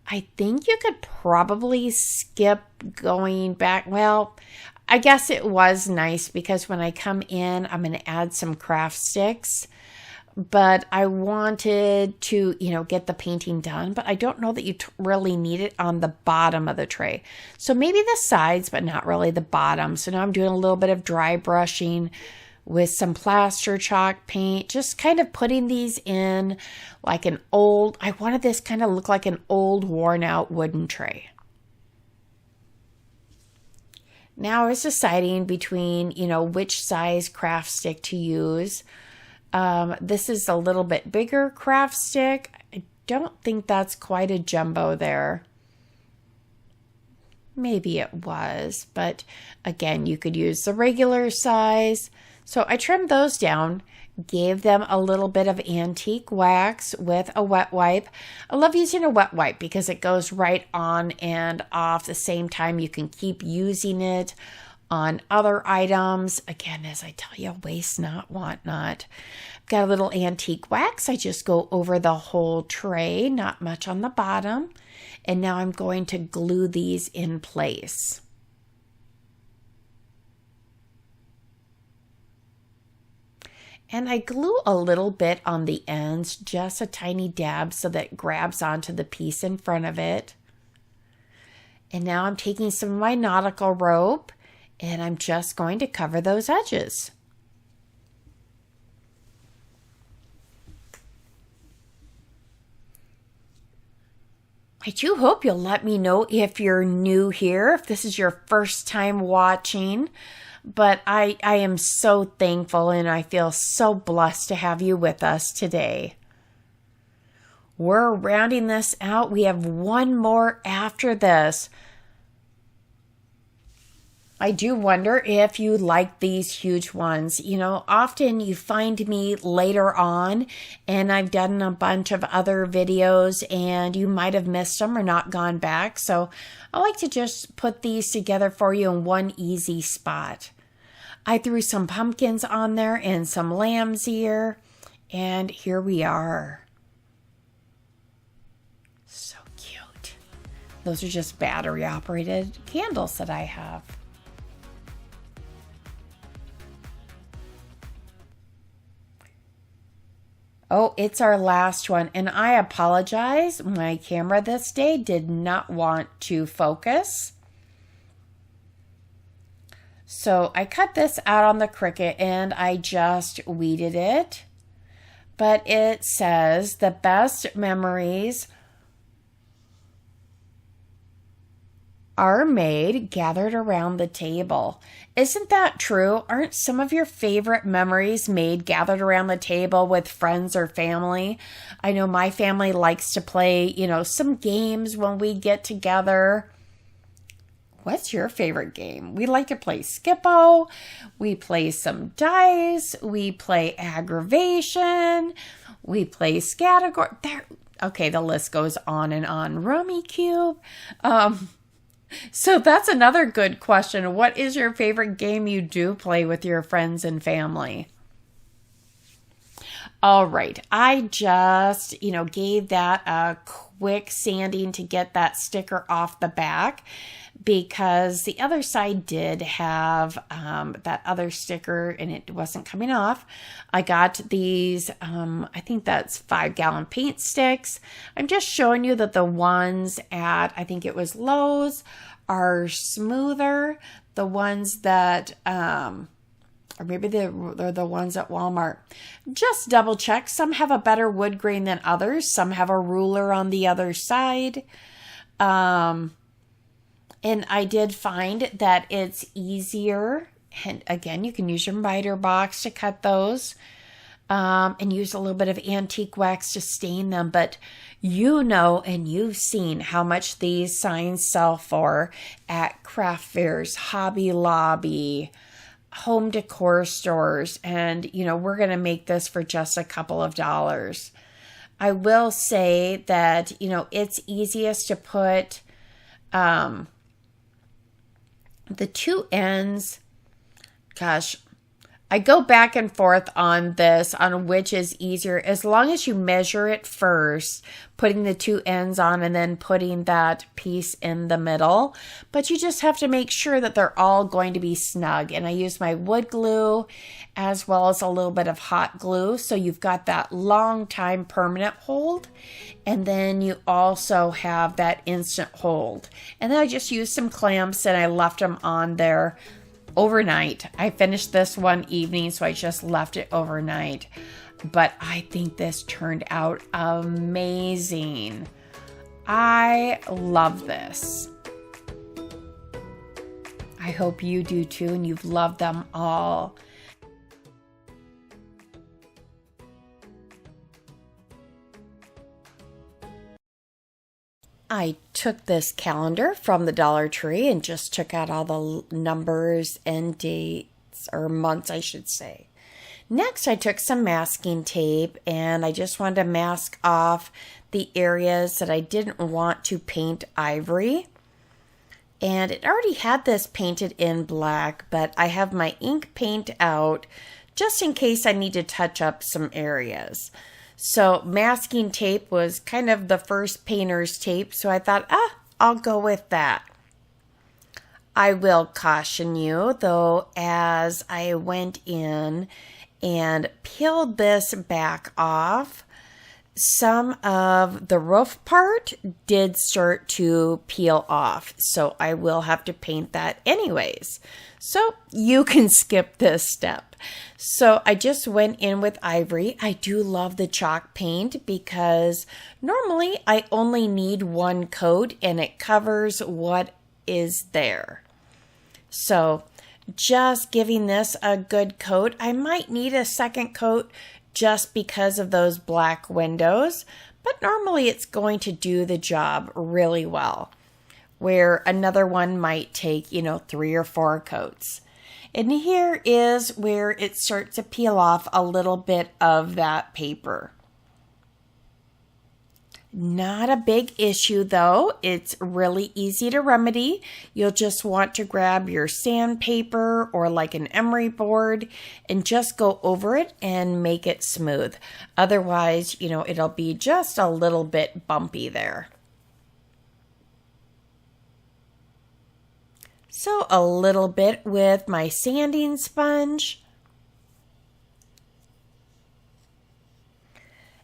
I think you could probably skip going back. Well, I guess it was nice because when I come in, I'm going to add some craft sticks. But I wanted to, get the painting done. But I don't know that you really need it on the bottom of the tray. So maybe the sides, but not really the bottom. So now I'm doing a little bit of dry brushing with some plaster chalk paint, just kind of putting these in like I wanted this kind of look like an old worn out wooden tray. Now I was deciding between, which size craft stick to use. This is a little bit bigger craft stick. I don't think that's quite a jumbo there. Maybe it was, but again, you could use the regular size. So I trimmed those down, gave them a little bit of antique wax with a wet wipe. I love using a wet wipe because it goes right on and off the same time. You can keep using it on other items. Again, as I tell you, waste not, want not. Got a little antique wax. I just go over the whole tray, not much on the bottom. And now I'm going to glue these in place. And I glue a little bit on the ends, just a tiny dab so that it grabs onto the piece in front of it. And now I'm taking some of my nautical rope and I'm just going to cover those edges. I do hope you'll let me know if you're new here, if this is your first time watching. But I am so thankful and I feel so blessed to have you with us today. We're rounding this out. We have one more after this. I do wonder if you like these huge ones. Often you find me later on and I've done a bunch of other videos and you might have missed them or not gone back. So I like to just put these together for you in one easy spot. I threw some pumpkins on there and some lamb's ear, and here we are. So cute. Those are just battery operated candles that I have. Oh, it's our last one, and I apologize. My camera this day did not want to focus. So I cut this out on the Cricut and I just weeded it. But it says the best memories are made gathered around the table. Isn't that true? Aren't some of your favorite memories made gathered around the table with friends or family? I know my family likes to play, some games when we get together. What's your favorite game? We like to play Skippo. We play some dice. We play aggravation. We play Scattergory. Okay, the list goes on and on. Rummy Cube. So that's another good question. What is your favorite game you do play with your friends and family? All right, I just, gave that a quick sanding to get that sticker off the back. because the other side did have that other sticker and it wasn't coming off. I got these, I think that's 5-gallon paint sticks. I'm just showing you that the ones at, I think it was Lowe's, are smoother. The ones that, or maybe they're the ones at Walmart. Just double check. Some have a better wood grain than others. Some have a ruler on the other side. And I did find that it's easier. And again, you can use your miter box to cut those. And use a little bit of antique wax to stain them. But you know, and you've seen how much these signs sell for at craft fairs, Hobby Lobby, home decor stores. And, you know, we're going to make this for just a couple of dollars. I will say that, you know, it's easiest to put the two ends. Gosh, I go back and forth on this, on which is easier, as long as you measure it first, putting the two ends on and then putting that piece in the middle. But you just have to make sure that they're all going to be snug. And I use my wood glue as well as a little bit of hot glue. So you've got that long time permanent hold. And then you also have that instant hold. And then I just used some clamps and I left them on there overnight. I finished this one evening, so I just left it overnight. But I think this turned out amazing. I love this. I hope you do too, and you've loved them all. I took this calendar from the Dollar Tree and just took out all the numbers and dates, or months, I should say. Next, I took some masking tape and I just wanted to mask off the areas that I didn't want to paint ivory. And it already had this painted in black, but I have my ink paint out just in case I need to touch up some areas. So masking tape was kind of the first painter's tape, so I thought, I'll go with that. I will caution you, though, as I went in and peeled this back off, some of the roof part did start to peel off, so I will have to paint that anyways. So you can skip this step. So I just went in with ivory. I do love the chalk paint because normally I only need one coat and it covers what is there. So just giving this a good coat. I might need a second coat just because of those black windows, but normally it's going to do the job really well, where another one might take, 3 or 4 coats. And here is where it starts to peel off a little bit of that paper. Not a big issue though. It's really easy to remedy. You'll just want to grab your sandpaper or like an emery board and just go over it and make it smooth. Otherwise, it'll be just a little bit bumpy there. So a little bit with my sanding sponge.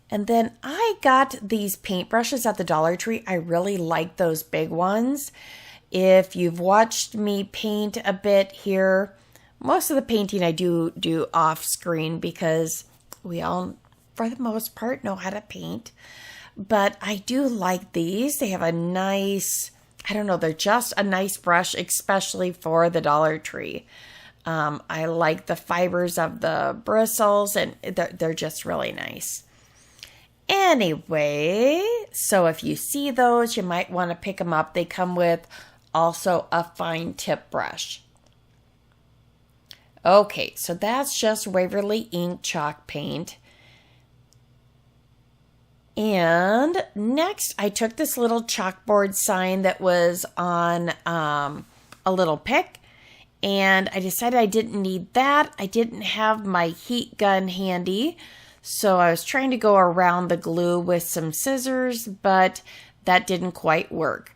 And then I got these paintbrushes at the Dollar Tree. I really like those big ones. If you've watched me paint a bit here, most of the painting I do off screen because we all, for the most part, know how to paint. But I do like these. They have a nice, they're just a nice brush, especially for the Dollar Tree. I like the fibers of the bristles and they're just really nice. Anyway, so if you see those, you might want to pick them up. They come with also a fine tip brush. Okay, so that's just Waverly Ink chalk paint. And next, I took this little chalkboard sign that was on a little pick, and I decided I didn't need that. I didn't have my heat gun handy, so I was trying to go around the glue with some scissors, but that didn't quite work.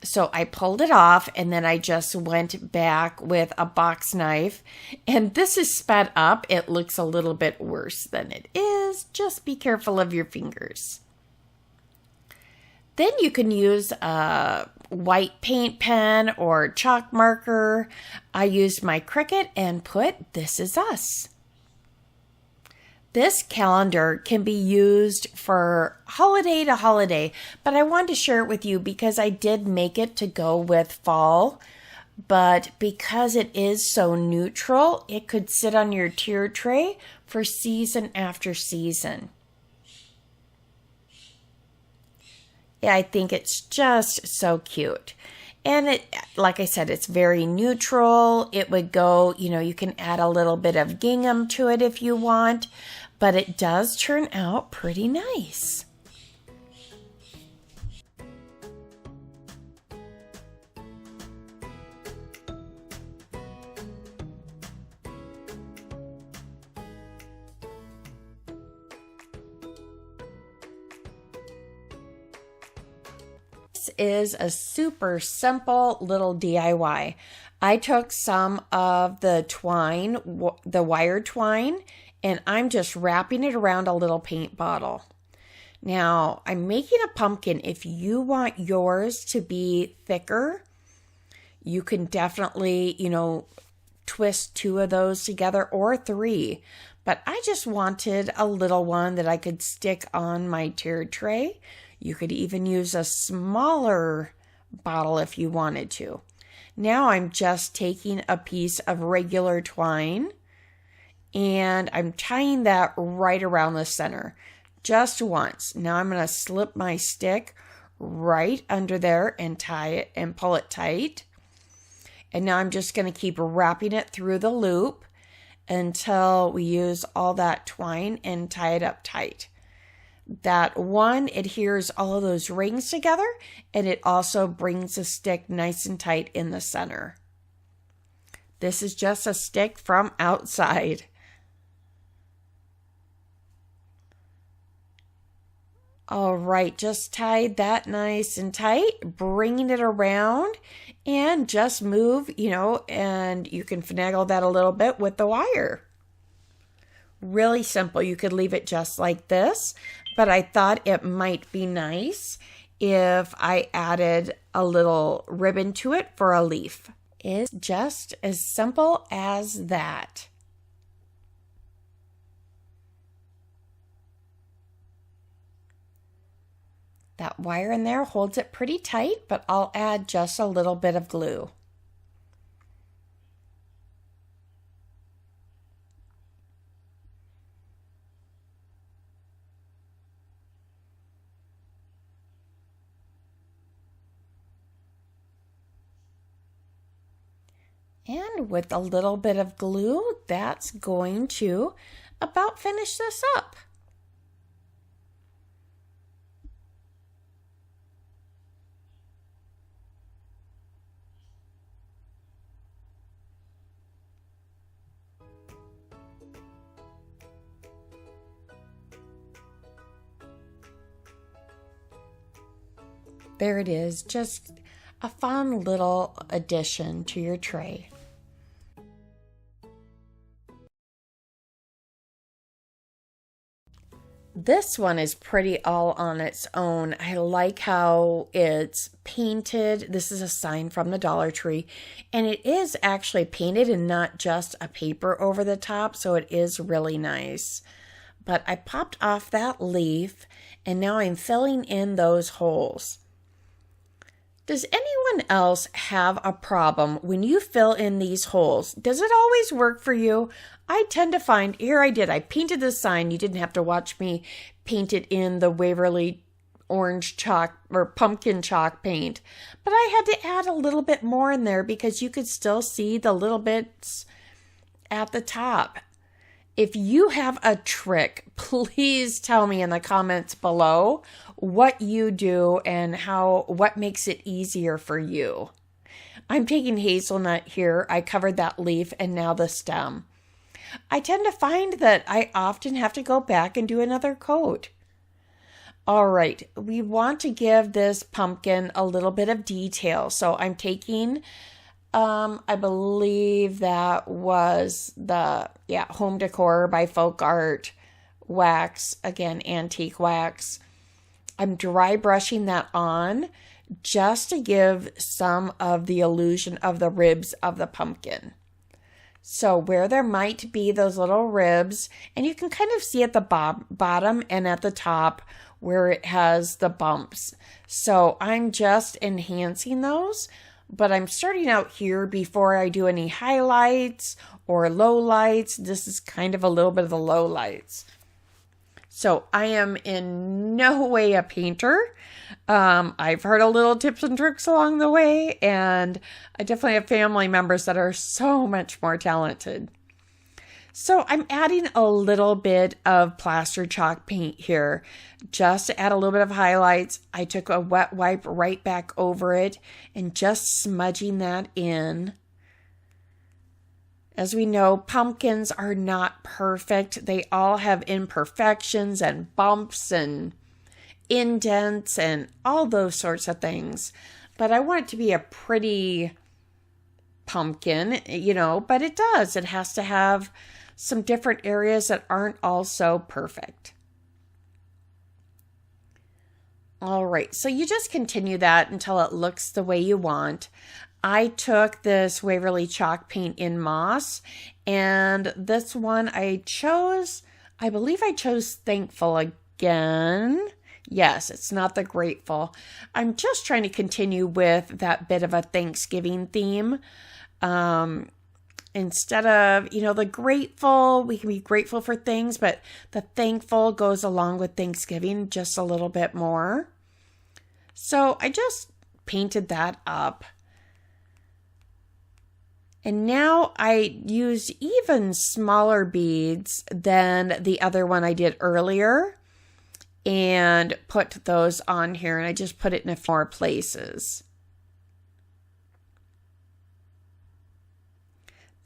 So I pulled it off and then I just went back with a box knife. And this is sped up. It looks a little bit worse than it is. Just be careful of your fingers. Then you can use a white paint pen or chalk marker. I used my Cricut and put "This Is Us." This calendar can be used for holiday to holiday, but I wanted to share it with you because I did make it to go with fall. But because it is so neutral, it could sit on your tier tray for season after season. I think it's just so cute. And it, like I said, it's very neutral. It would go, you can add a little bit of gingham to it if you want, but it does turn out pretty nice. Is a super simple little DIY. I took some of the twine, the wire twine, and I'm just wrapping it around a little paint bottle. Now, I'm making a pumpkin. If you want yours to be thicker, you can definitely, twist 2 of those together or 3. But I just wanted a little one that I could stick on my tiered tray. You could even use a smaller bottle if you wanted to. Now I'm just taking a piece of regular twine and I'm tying that right around the center just once. Now I'm going to slip my stick right under there and tie it and pull it tight. And now I'm just going to keep wrapping it through the loop until we use all that twine and tie it up tight. That one adheres all of those rings together, and it also brings the stick nice and tight in the center. This is just a stick from outside. All right, just tied that nice and tight, bringing it around, and just move, and you can finagle that a little bit with the wire. Really simple. You could leave it just like this, but I thought it might be nice if I added a little ribbon to it for a leaf. It's just as simple as that. That wire in there holds it pretty tight, but I'll add just a little bit of glue. And with a little bit of glue, that's going to about finish this up. There it is, just a fun little addition to your tray. This one is pretty all on its own. I like how it's painted. This is a sign from the Dollar Tree, and it is actually painted and not just a paper over the top, so it is really nice. But I popped off that leaf, and now I'm filling in those holes. Does anyone else have a problem when you fill in these holes? Does it always work for you? I tend to find, here I did, I painted the sign. You didn't have to watch me paint it in the Waverly orange chalk or pumpkin chalk paint. But I had to add a little bit more in there because you could still see the little bits at the top. If you have a trick, please tell me in the comments below what you do and what makes it easier for you. I'm taking hazelnut here. I covered that leaf and now the stem. I tend to find that I often have to go back and do another coat. All right, we want to give this pumpkin a little bit of detail. So I'm taking, I believe that was the, Home Decor by Folk Art wax, again, antique wax. I'm dry brushing that on just to give some of the illusion of the ribs of the pumpkin. So where there might be those little ribs, and you can kind of see at the bottom and at the top where it has the bumps. So I'm just enhancing those, but I'm starting out here before I do any highlights or low lights. This is kind of a little bit of the low lights. So I am in no way a painter. I've heard a little tips and tricks along the way, and I definitely have family members that are so much more talented. So I'm adding a little bit of plaster chalk paint here just to add a little bit of highlights. I took a wet wipe right back over it and just smudging that in. As we know, pumpkins are not perfect. They all have imperfections and bumps and indents and all those sorts of things. But I want it to be a pretty pumpkin, but it does. It has to have some different areas that aren't also perfect. All right, so you just continue that until it looks the way you want. I took this Waverly chalk paint in moss, and this one I believe I chose Thankful again. Yes, it's not the Grateful. I'm just trying to continue with that bit of a Thanksgiving theme. Instead of, the grateful, we can be grateful for things, but the thankful goes along with Thanksgiving just a little bit more. So I just painted that up. And now I used even smaller beads than the other one I did earlier and put those on here, and I just put it in 4 places.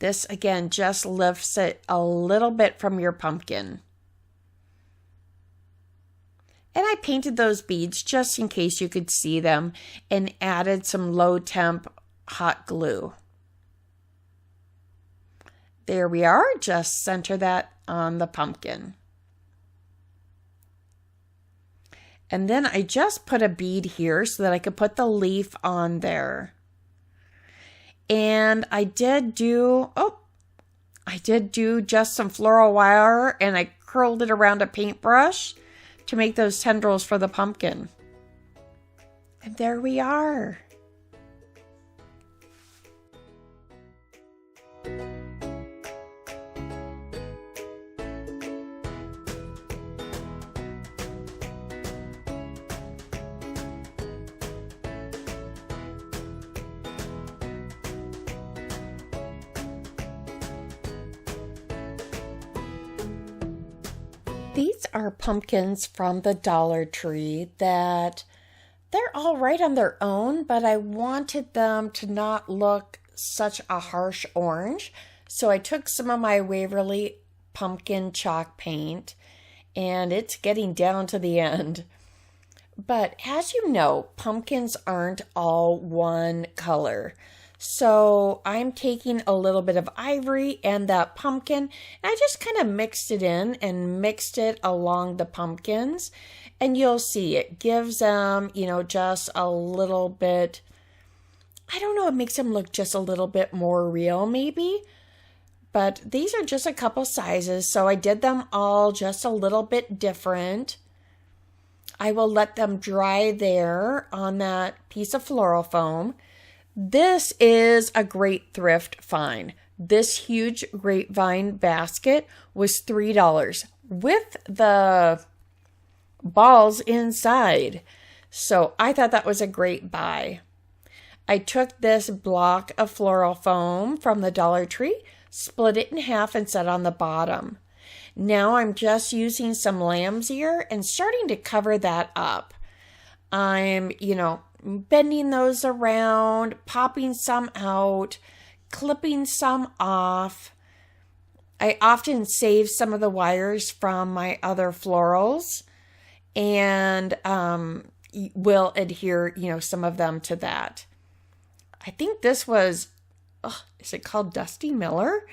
This, again, just lifts it a little bit from your pumpkin. And I painted those beads just in case you could see them and added some low temp hot glue. There we are. Just center that on the pumpkin. And then I just put a bead here so that I could put the leaf on there. And I did do just some floral wire, and I curled it around a paintbrush to make those tendrils for the pumpkin. And there we are. These are pumpkins from the Dollar Tree that they're all right on their own, but I wanted them to not look such a harsh orange. So I took some of my Waverly pumpkin chalk paint, and it's getting down to the end. But as you know, pumpkins aren't all one color. So I'm taking a little bit of ivory and that pumpkin, and I just kind of mixed it in and mixed it along the pumpkins. And you'll see it gives them, just a little bit, I don't know, it makes them look just a little bit more real maybe. But these are just a couple sizes, so I did them all just a little bit different. I will let them dry there on that piece of floral foam. This is a great thrift find. This huge grapevine basket was $3 with the balls inside. So I thought that was a great buy. I took this block of floral foam from the Dollar Tree, split it in half and set on the bottom. Now I'm just using some lamb's ear and starting to cover that up. I'm, bending those around, popping some out, clipping some off. I often save some of the wires from my other florals, and will adhere, you know, some of them to that. I think this was, is it called Dusty Miller?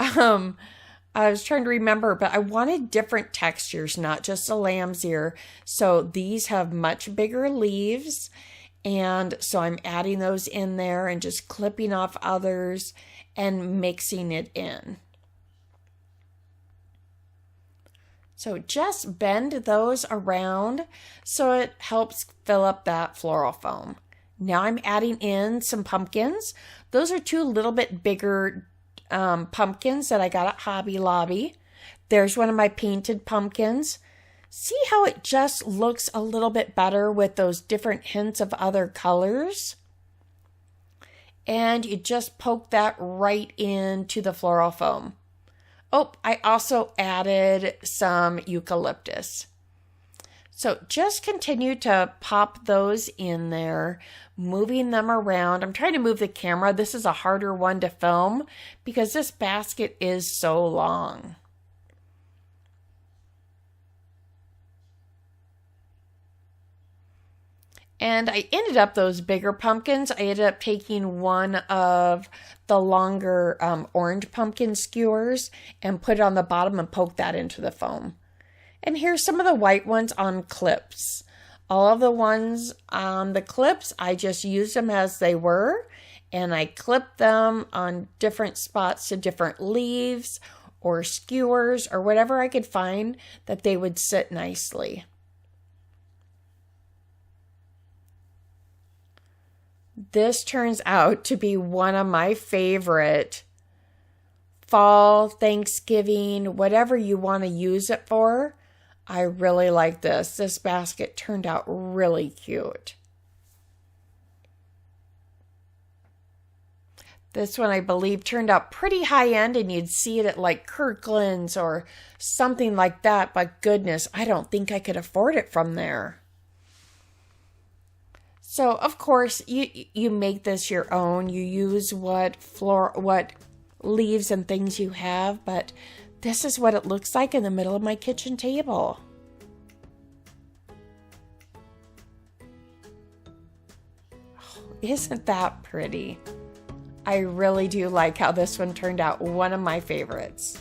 I was trying to remember, but I wanted different textures, not just a lamb's ear. So these have much bigger leaves. And so I'm adding those in there and just clipping off others and mixing it in. So just bend those around so it helps fill up that floral foam. Now I'm adding in some pumpkins. Those are 2 little bit bigger pumpkins that I got at Hobby Lobby. There's one of my painted pumpkins. See how it just looks a little bit better with those different hints of other colors? And you just poke that right into the floral foam. Oh, I also added some eucalyptus. So just continue to pop those in there, moving them around. I'm trying to move the camera. This is a harder one to film because this basket is so long. And I ended up, those bigger pumpkins, I ended up taking one of the longer orange pumpkin skewers and put it on the bottom and poke that into the foam. And here's some of the white ones on clips. All of the ones on the clips, I just used them as they were, and I clipped them on different spots to different leaves or skewers or whatever I could find that they would sit nicely. This turns out to be one of my favorite fall, Thanksgiving, whatever you want to use it for. I really like this. This basket turned out really cute. This one, I believe, turned out pretty high end, and you'd see it at like Kirkland's or something like that. But goodness, I don't think I could afford it from there. So, of course, you make this your own. You use what leaves and things you have, but this is what it looks like in the middle of my kitchen table. Oh, isn't that pretty? I really do like how this one turned out. One of my favorites.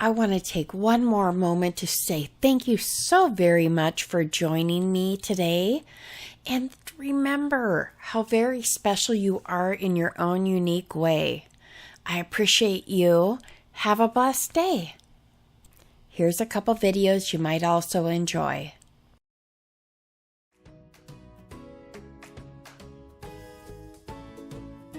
I want to take one more moment to say thank you so very much for joining me today. And remember how very special you are in your own unique way. I appreciate you. Have a blessed day. Here's a couple videos you might also enjoy.